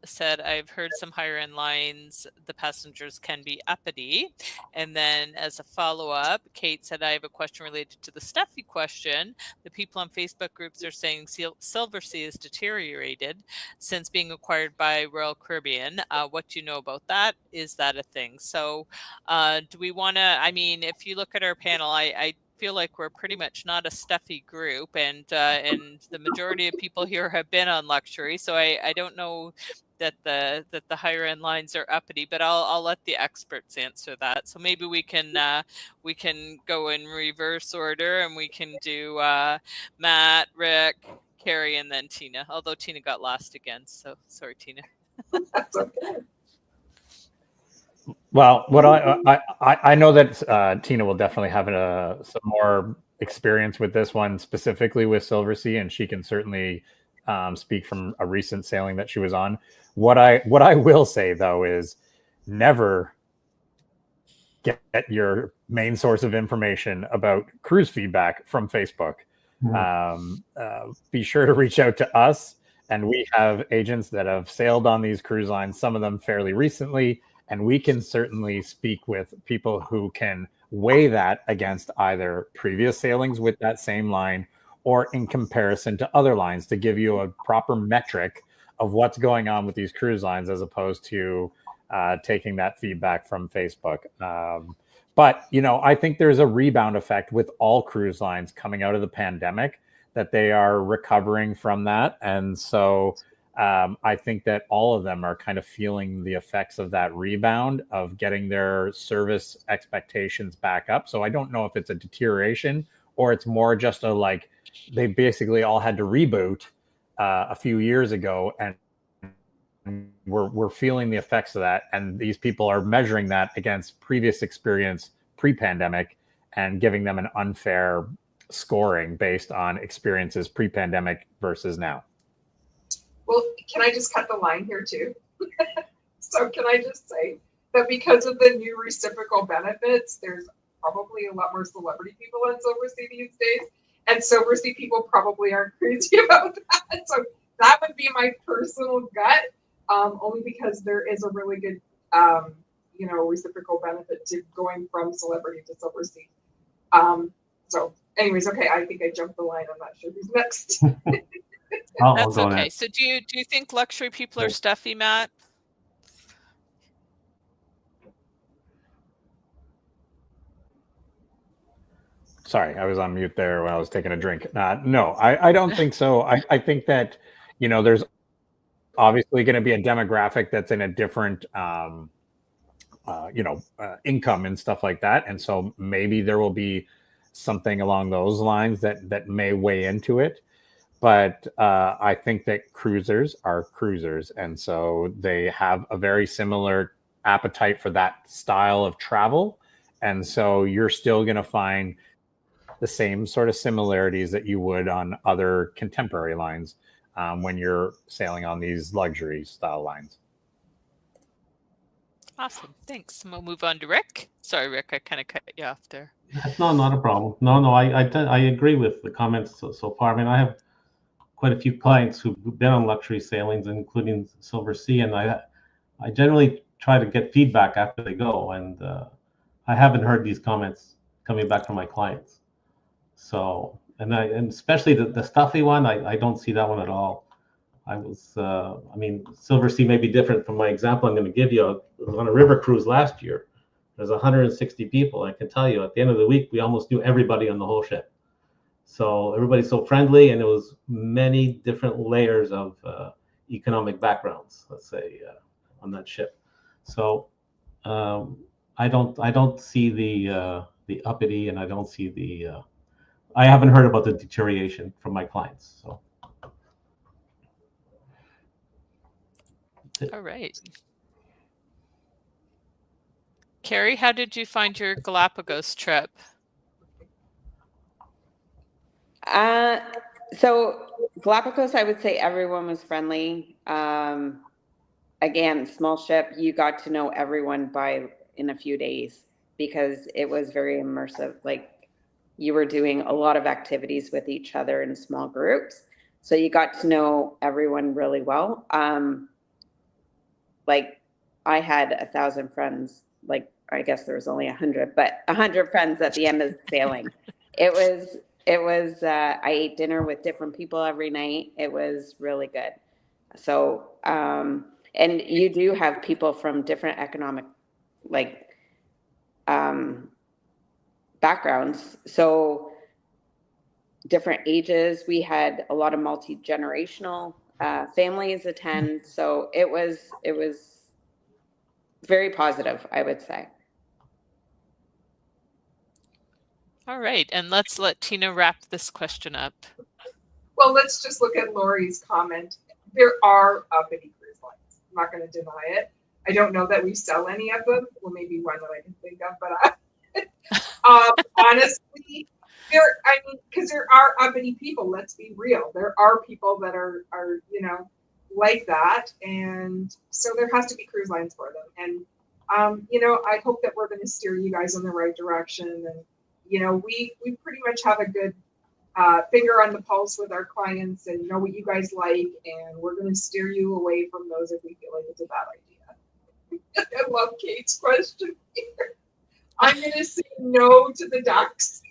said, I've heard some higher end lines, the passengers can be uppity. And then as a follow-up, Kate said, I have a question related to the Steffi question. The people on Facebook groups are saying Silversea is deteriorated since being acquired by Royal Caribbean. What do you know about that? Is that a thing? So do we want to, I mean, if you look at our panel, I feel like we're pretty much not a stuffy group, and the majority of people here have been on luxury, so I don't know that the higher end lines are uppity, but I'll let the experts answer that. So maybe we can go in reverse order, and we can do Matt, Rick, Carrie, and then Tina, although Tina got lost again, so sorry, Tina. That's okay. Well, what I know that Tina will definitely have some more experience with this one, specifically with Silversea, and she can certainly speak from a recent sailing that she was on. What I will say though is never get your main source of information about cruise feedback from Facebook. Be sure to reach out to us, and we have agents that have sailed on these cruise lines, some of them fairly recently. And we can certainly speak with people who can weigh that against either previous sailings with that same line or in comparison to other lines to give you a proper metric of what's going on with these cruise lines, as opposed to taking that feedback from Facebook. But, you know, I think there's a rebound effect with all cruise lines coming out of the pandemic, that they are recovering from that. And so I think that all of them are kind of feeling the effects of that rebound of getting their service expectations back up. So I don't know if it's a deterioration or it's more just a, like, they basically all had to reboot a few years ago, and we're feeling the effects of that. And these people are measuring that against previous experience pre-pandemic and giving them an unfair scoring based on experiences pre-pandemic versus now. Well, can I just cut the line here too? So can I just say that because of the new reciprocal benefits, there's probably a lot more celebrity people on Silversea these days. And Silversea people probably aren't crazy about that. So that would be my personal gut, only because there is a really good, reciprocal benefit to going from celebrity to Silversea. So anyways, okay, I think I jumped the line. I'm not sure who's next. That's okay. So do you think luxury people are stuffy, Matt? Sorry, I was on mute there when I was taking a drink. No, I don't think so. I think that, there's obviously going to be a demographic that's in a different, income and stuff like that. And so maybe there will be something along those lines that may weigh into it. But I think that cruisers are cruisers. And so they have a very similar appetite for that style of travel. And so you're still going to find the same sort of similarities that you would on other contemporary lines when you're sailing on these luxury style lines. Awesome. Thanks. And we'll move on to Rick. Sorry, Rick, I kind of cut you off there. No, not a problem. No, I agree with the comments so far. I mean, I have quite a few clients who've been on luxury sailings, including Silver Sea, and I generally try to get feedback after they go, and I haven't heard these comments coming back from my clients. So, and especially the stuffy one, I don't see that one at all. I mean, Silver Sea may be different from my example I'm going to give you. I was on a river cruise last year. There's 160 people. I can tell you, at the end of the week, we almost knew everybody on the whole ship. So everybody's so friendly, and it was many different layers of economic backgrounds, let's say, on that ship. So I don't see the uppity, and I don't see the. I haven't heard about the deterioration from my clients. So. All right. Carrie, how did you find your Galapagos trip? So Galapagos, I would say everyone was friendly. Again, small ship, you got to know everyone in a few days because it was very immersive. Like you were doing a lot of activities with each other in small groups. So you got to know everyone really well. Like I had 1,000 friends, like I guess there was only 100, but 100 friends at the end of sailing. It was I ate dinner with different people every night. It was really good. So and you do have people from different economic backgrounds, so different ages. We had a lot of multi-generational families attend, so it was very positive, I would say. All right, and let's let Tina wrap this question up. Well, let's just look at Lori's comment. There are uppity cruise lines. I'm not going to deny it. I don't know that we sell any of them. Well, maybe one that I can think of, but honestly, because there are uppity people. Let's be real. There are people that are like that, and so there has to be cruise lines for them. And I hope that we're going to steer you guys in the right direction. And we pretty much have a good finger on the pulse with our clients and know what you guys like, and we're going to steer you away from those if we feel like it's a bad idea. I love Kate's question here. I'm going to say no to the ducks.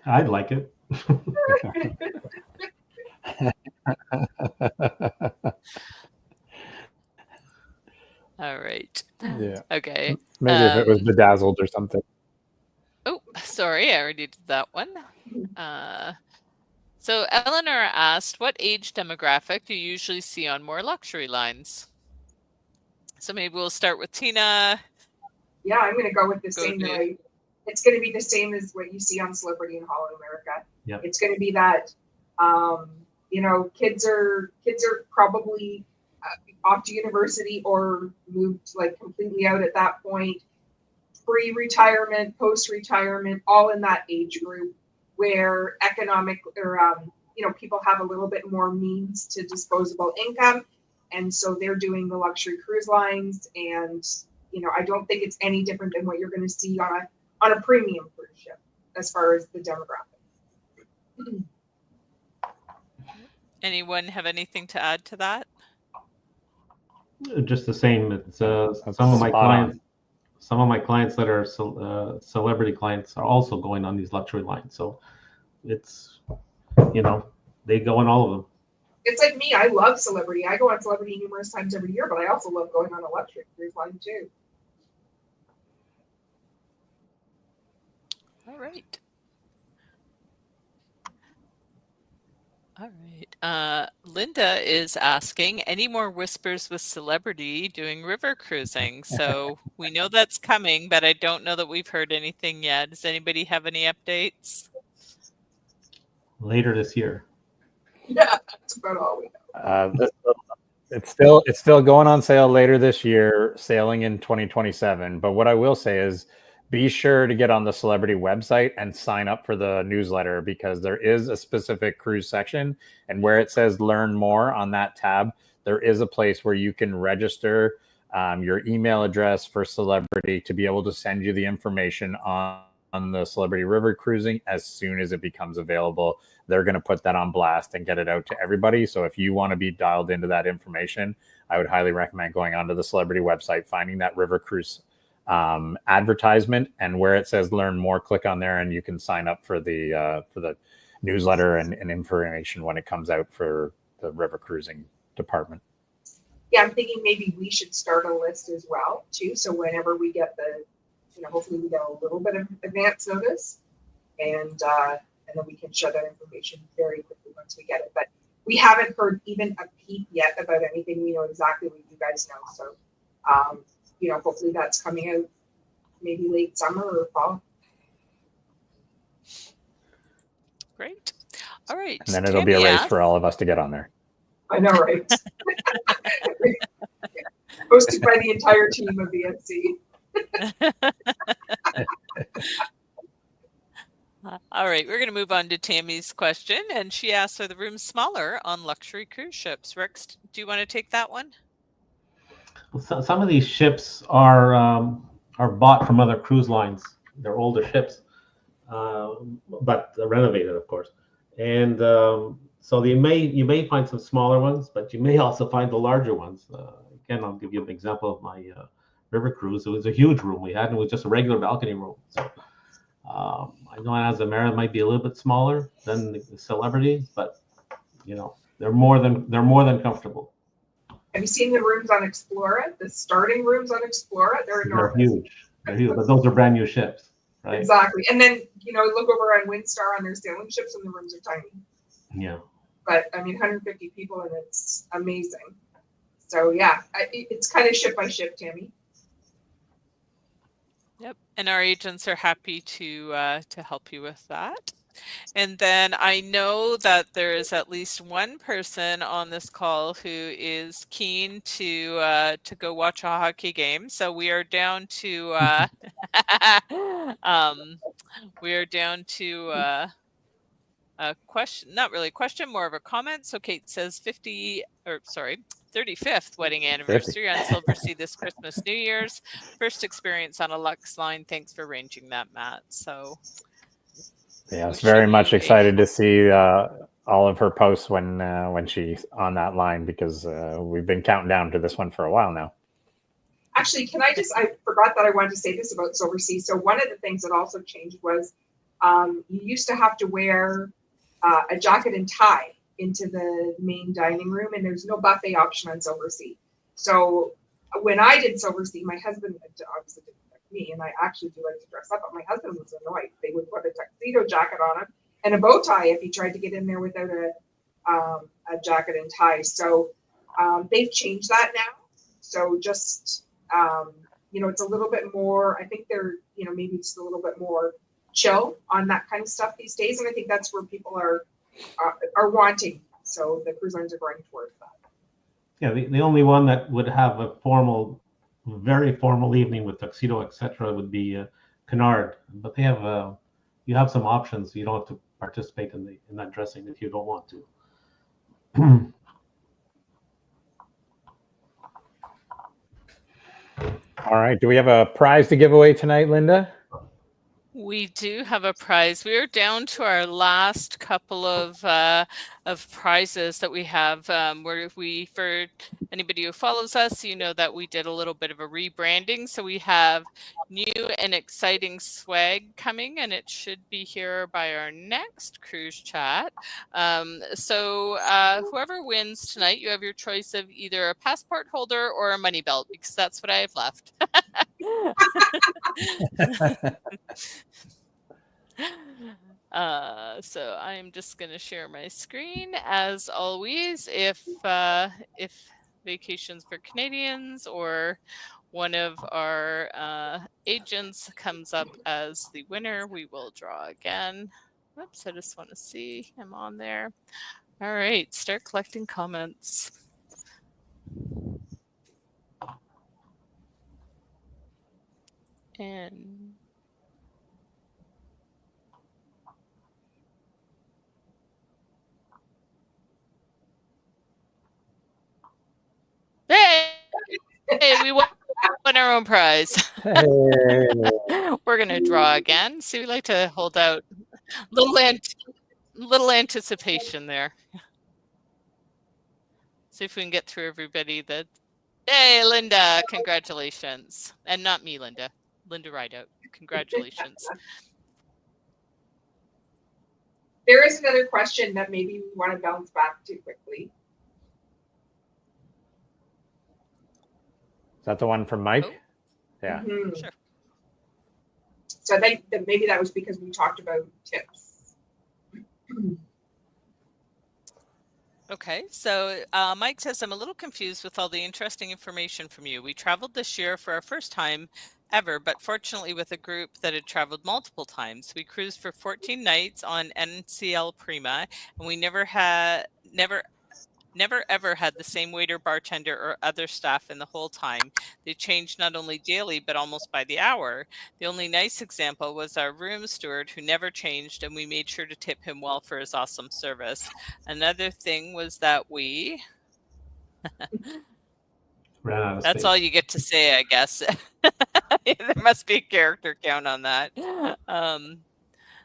I'd like it. All right. Yeah. Okay. Maybe if it was bedazzled or something. Oh, sorry, I already did that one. So Eleanor asked, what age demographic do you usually see on more luxury lines? So maybe we'll start with Tina. Yeah, I'm going to go with the same. It's going to be the same as what you see on Celebrity in Holland America. Yep. It's going to be that, kids are probably off to university or moved like completely out at that point. Pre-retirement, post-retirement, all in that age group where economic or people have a little bit more means to disposable income, and so they're doing the luxury cruise lines. And I don't think it's any different than what you're going to see on a premium cruise ship as far as the demographic. Anyone have anything to add to that? Just the same. It's some of my clients that are celebrity clients are also going on these luxury lines. So it's, they go on all of them. It's like me. I love Celebrity. I go on Celebrity numerous times every year, but I also love going on a luxury cruise line too. All right. All right. Linda is asking, any more whispers with celebrity doing river cruising? So we know that's coming, but I don't know that we've heard anything yet. Does anybody have any updates? Later this year. Yeah, that's about all we know. It's still going on sale later this year, sailing in 2027. But what I will say is, be sure to get on the celebrity website and sign up for the newsletter, because there is a specific cruise section, and where it says learn more on that tab, there is a place where you can register your email address for celebrity to be able to send you the information on the celebrity river cruising as soon as it becomes available. They're going to put that on blast and get it out to everybody. So if you want to be dialed into that information, I would highly recommend going onto the celebrity website, finding that river cruise advertisement, and where it says learn more, click on there, and you can sign up for the newsletter and information when it comes out for the river cruising department. Yeah, I'm thinking maybe we should start a list as well too. So whenever we get hopefully we get a little bit of advance notice, and then we can share that information very quickly once we get it. But we haven't heard even a peep yet about anything. We know exactly what you guys know. So hopefully that's coming out maybe late summer or fall. Great. All right. And then it'll be a race for all of us to get on there. I know, right? Hosted by the entire team of VSC. All right, we're going to move on to Tammy's question, and she asks, are the rooms smaller on luxury cruise ships? Rex, do you want to take that one? Well, some of these ships are bought from other cruise lines. They're older ships, but renovated, of course. And so you may find some smaller ones, but you may also find the larger ones. Again, I'll give you an example of my river cruise. It was a huge room we had, and it was just a regular balcony room. So I know as a Mara might be a little bit smaller than the celebrities, but they're more than comfortable. Have you seen the rooms on Explorer? The starting rooms on Explorer? They're enormous. They're huge, but those are brand new ships, right? Exactly. And then look over on Windstar on their sailing ships, and the rooms are tiny. Yeah. But 150 people, and it's amazing. So yeah, it's kind of ship by ship, Tammy. Yep, and our agents are happy to help you with that. And then I know that there is at least one person on this call who is keen to go watch a hockey game. So we are down to a question, not really a question, more of a comment. So Kate says 35th wedding anniversary on Silversea this Christmas, New Year's. First experience on a Lux line. Thanks for arranging that, Matt. So yeah, it's very much excited to see all of her posts when she's on that line, because we've been counting down to this one for a while now. Actually, I forgot that I wanted to say this about Silversea. So one of the things that also changed was you used to have to wear a jacket and tie into the main dining room, and there's no buffet option on Silversea. So when I did Silversea, my husband obviously didn't like me, and I actually do like to dress up, but my husband was annoyed. They would put a tuxedo jacket on him and a bow tie if he tried to get in there without a jacket and tie. So they've changed that now. So just it's a little bit more. I think they're maybe just a little bit more chill on that kind of stuff these days, and I think that's where people are wanting. So the cruise lines are going towards that. Yeah, the only one that would have a very formal evening with tuxedo, etc., would be Canard. But they have you have some options. You don't have to participate in that dressing if you don't want to. All right. Do we have a prize to give away tonight, Linda? We do have a prize. We are down to our last couple of prizes that we have. Where for anybody who follows us, you know that we did a little bit of a rebranding. So we have new and exciting swag coming, and it should be here by our next cruise chat. So whoever wins tonight, you have your choice of either a passport holder or a money belt, because that's what I have left. So I'm just going to share my screen. As always, if Vacations for Canadians or one of our agents comes up as the winner, we will draw again. Oops, I just want to see him on there. All right, start collecting comments. And hey, we won our own prize. Hey. We're going to draw again. So we like to hold out little anticipation there. See if we can get through everybody that. Hey, Linda, congratulations. And not me, Linda. Linda Rideout. Congratulations. There is another question that maybe we want to bounce back to quickly. Is that the one from Mike? Oh. Yeah. Mm-hmm. Sure. So I think that maybe that was because we talked about tips. Okay, so Mike says, I'm a little confused with all the interesting information from you. We traveled this year for our first time ever, but fortunately with a group that had traveled multiple times. We cruised for 14 nights on NCL Prima, and we never ever had the same waiter, bartender, or other staff in the whole time. They changed not only daily, but almost by the hour. The only nice example was our room steward who never changed, and we made sure to tip him well for his awesome service. Another thing was that we... Ran out of That's space. all you get to say, I guess. There must be a character count on that.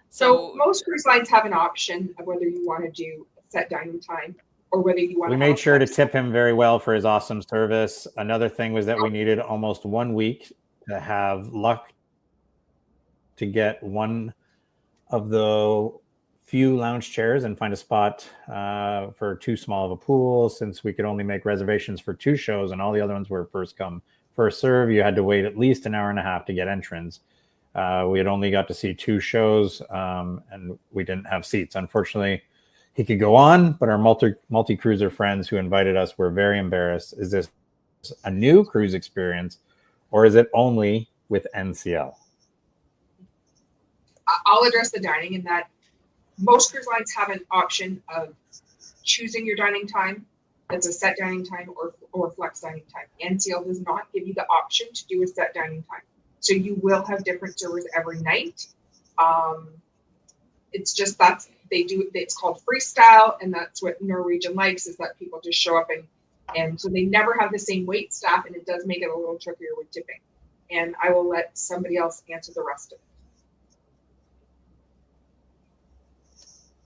So most cruise lines have an option of whether you want to do a set dining time or whether you want We to made sure to tip him very well for his awesome service. Another thing was that we needed almost 1 week to have luck to get one of the few lounge chairs and find a spot for too small of a pool, since we could only make reservations for 2 shows and all the other ones were first come, first serve. You had to wait at least an hour and a half to get entrance. We had only got to see 2 shows and we didn't have seats. Unfortunately, he could go on, but our multi-cruiser friends who invited us were very embarrassed. Is this a new cruise experience or is it only with NCL? I'll address the dining in that most cruise lines have an option of choosing your dining time. That's a set dining time or flex dining time. NCL does not give you the option to do a set dining time. So you will have different servers every night. It's just it's called freestyle, and that's what Norwegian likes, is that people just show up and so they never have the same wait staff, and it does make it a little trickier with tipping. And I will let somebody else answer the rest of it.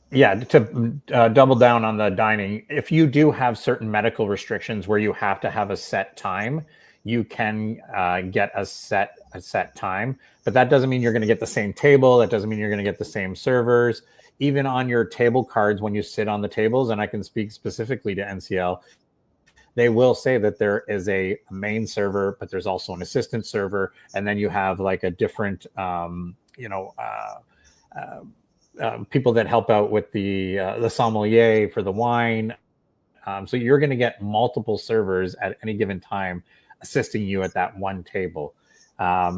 Yeah, to double down on the dining, if you do have certain medical restrictions where you have to have a set time, you can get a set time, but that doesn't mean you're going to get the same table. That doesn't mean you're going to get the same servers. Even on your table cards, when you sit on the tables, and I can speak specifically to NCL, they will say that there is a main server, but there's also an assistant server, and then you have like a different, people that help out with the sommelier for the wine. So you're going to get multiple servers at any given time assisting you at that one table.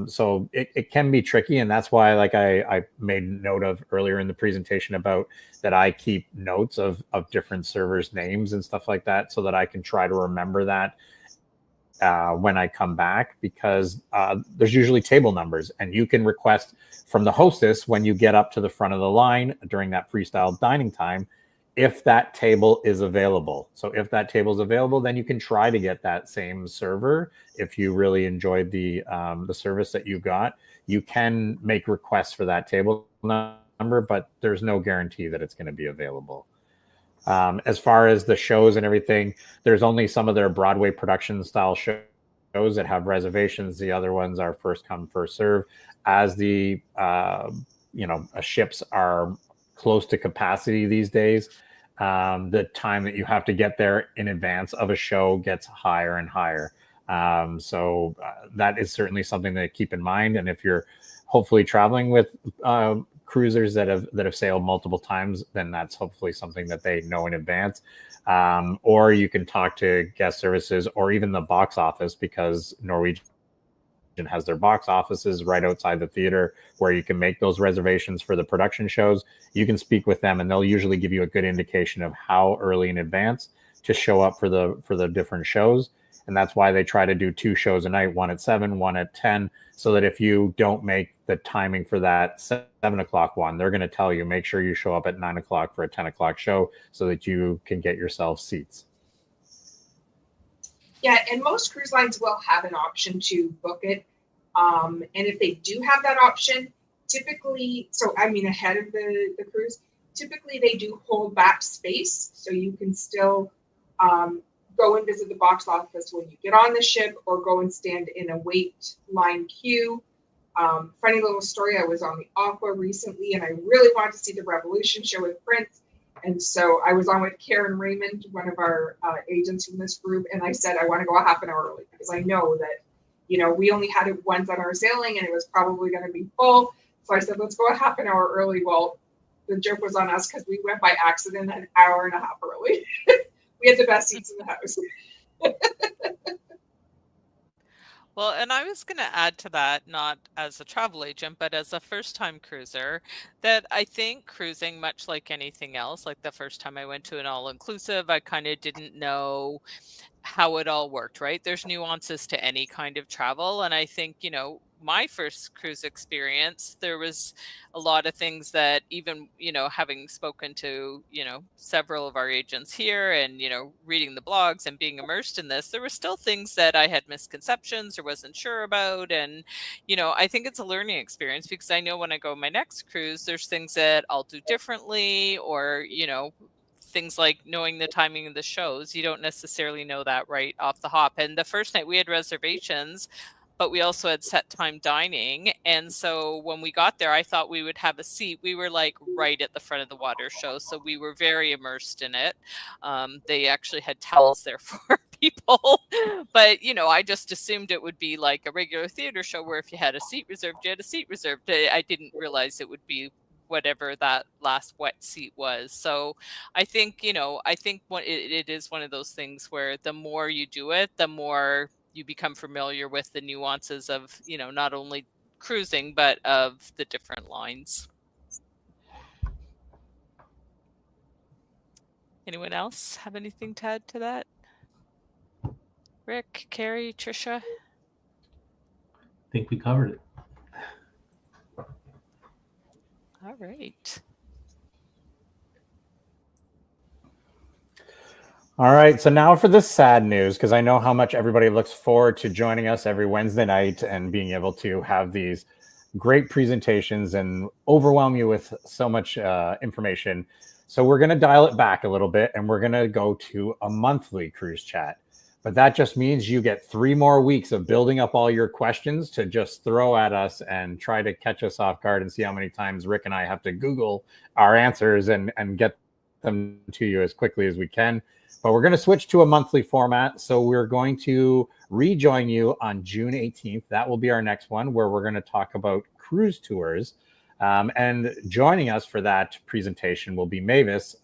So it can be tricky, and that's why, like I made note of earlier in the presentation about that, I keep notes of different servers' names and stuff like that, so that I can try to remember that when I come back, because there's usually table numbers, and you can request from the hostess when you get up to the front of the line during that freestyle dining time, if that table is available. So if that table is available, then you can try to get that same server. If you really enjoyed the service that you got, you can make requests for that table number, but there's no guarantee that it's going to be available. As far as the shows and everything, there's only some of their Broadway production style shows that have reservations. The other ones are first come, first serve. As the ships are close to capacity these days, the time that you have to get there in advance of a show gets higher and higher. So that is certainly something to keep in mind. And if you're hopefully traveling with cruisers that have sailed multiple times, then that's hopefully something that they know in advance. Or you can talk to guest services or even the box office, because Norwegian has their box offices right outside the theater where you can make those reservations for the production shows. You can speak with them and they'll usually give you a good indication of how early in advance to show up for the different shows. And that's why they try to do 2 shows a night, one at 7, one at 10, so that if you don't make the timing for that 7 o'clock one, they're going to tell you, make sure you show up at 9 o'clock for a 10 o'clock show so that you can get yourself seats. Yeah, and most cruise lines will have an option to book it. And if they do have that option, typically, so I mean ahead of the cruise, typically they do hold back space so you can still go and visit the box office when you get on the ship, or go and stand in a wait line queue. Funny little story, I was on the Aqua recently and I really wanted to see the Revolution show with Prince. And so I was on with Karen Raymond, one of our agents from this group, and I said, I want to go a half an hour early because I know that, you know, we only had it once on our sailing and it was probably going to be full. So I said, let's go a half an hour early. Well, the joke was on us because we went by accident an hour and a half early. We had the best seats in the house. Well, and I was going to add to that, not as a travel agent, but as a first-time cruiser, that I think cruising, much like anything else, like the first time I went to an all-inclusive, I kind of didn't know how it all worked, right? There's nuances to any kind of travel. And I think, you know, my first cruise experience, there was a lot of things that even, you know, having spoken to, you know, several of our agents here and, you know, reading the blogs and being immersed in this, there were still things that I had misconceptions or wasn't sure about. And, you know, I think it's a learning experience because I know when I go on my next cruise, there's things that I'll do differently, or, you know, things like knowing the timing of the shows. You don't necessarily know that right off the hop. And the first night we had reservations, but we also had set time dining. And so when we got there, I thought we would have a seat. We were like right at the front of the water show. So we were very immersed in it. They actually had towels there for people. But, you know, I just assumed it would be like a regular theater show where if you had a seat reserved, you had a seat reserved. I didn't realize it would be whatever that last wet seat was. So I think, you know, I think it is one of those things where the more you do it, the more you become familiar with the nuances of, you know, not only cruising, but of the different lines. Anyone else have anything to add to that? Rick, Carrie, Trisha? I think we covered it. All right. All right, so now for the sad news, because I know how much everybody looks forward to joining us every Wednesday night and being able to have these great presentations and overwhelm you with so much information. So we're going to dial it back a little bit and we're going to go to a monthly cruise chat. But that just means you get 3 more weeks of building up all your questions to just throw at us and try to catch us off guard and see how many times Rick and I have to Google our answers and get them to you as quickly as we can. But we're going to switch to a monthly format. So we're going to rejoin you on June 18th. That will be our next one, where we're going to talk about cruise tours. And joining us for that presentation will be Mavis,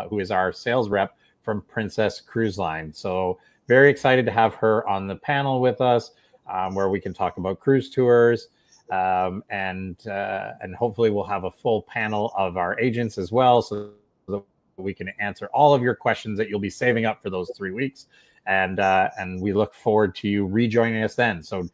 who is our sales rep from Princess Cruise Line. So very excited to have her on the panel with us, where we can talk about cruise tours. And hopefully we'll have a full panel of our agents as well, so that we can answer all of your questions that you'll be saving up for those 3 weeks. And we look forward to you rejoining us then. So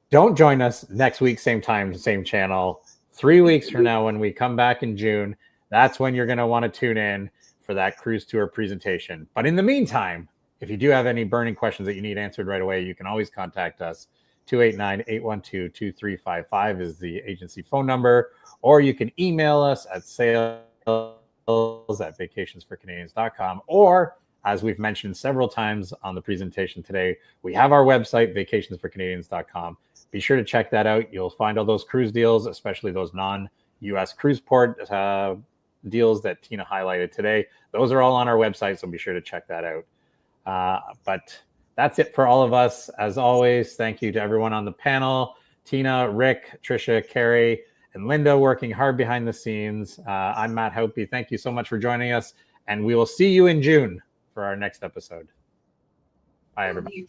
don't join us next week, same time, same channel. 3 weeks from now, when we come back in June, that's when you're going to want to tune in for that cruise tour presentation. But in the meantime, if you do have any burning questions that you need answered right away, you can always contact us. 289-812-2355 is the agency phone number, or you can email us at sales@vacationsforcanadians.com, or as we've mentioned several times on the presentation today, we have our website, vacationsforcanadians.com. Be sure to check that out. You'll find all those cruise deals, especially those non-US cruise port deals that Tina highlighted today. Those are all on our website, so be sure to check that out. But that's it for all of us. As always, thank you to everyone on the panel, Tina, Rick, Trisha, Carrie, and Linda working hard behind the scenes. I'm Matt Hope. Thank you so much for joining us, and we will see you in June for our next episode. Bye, everybody.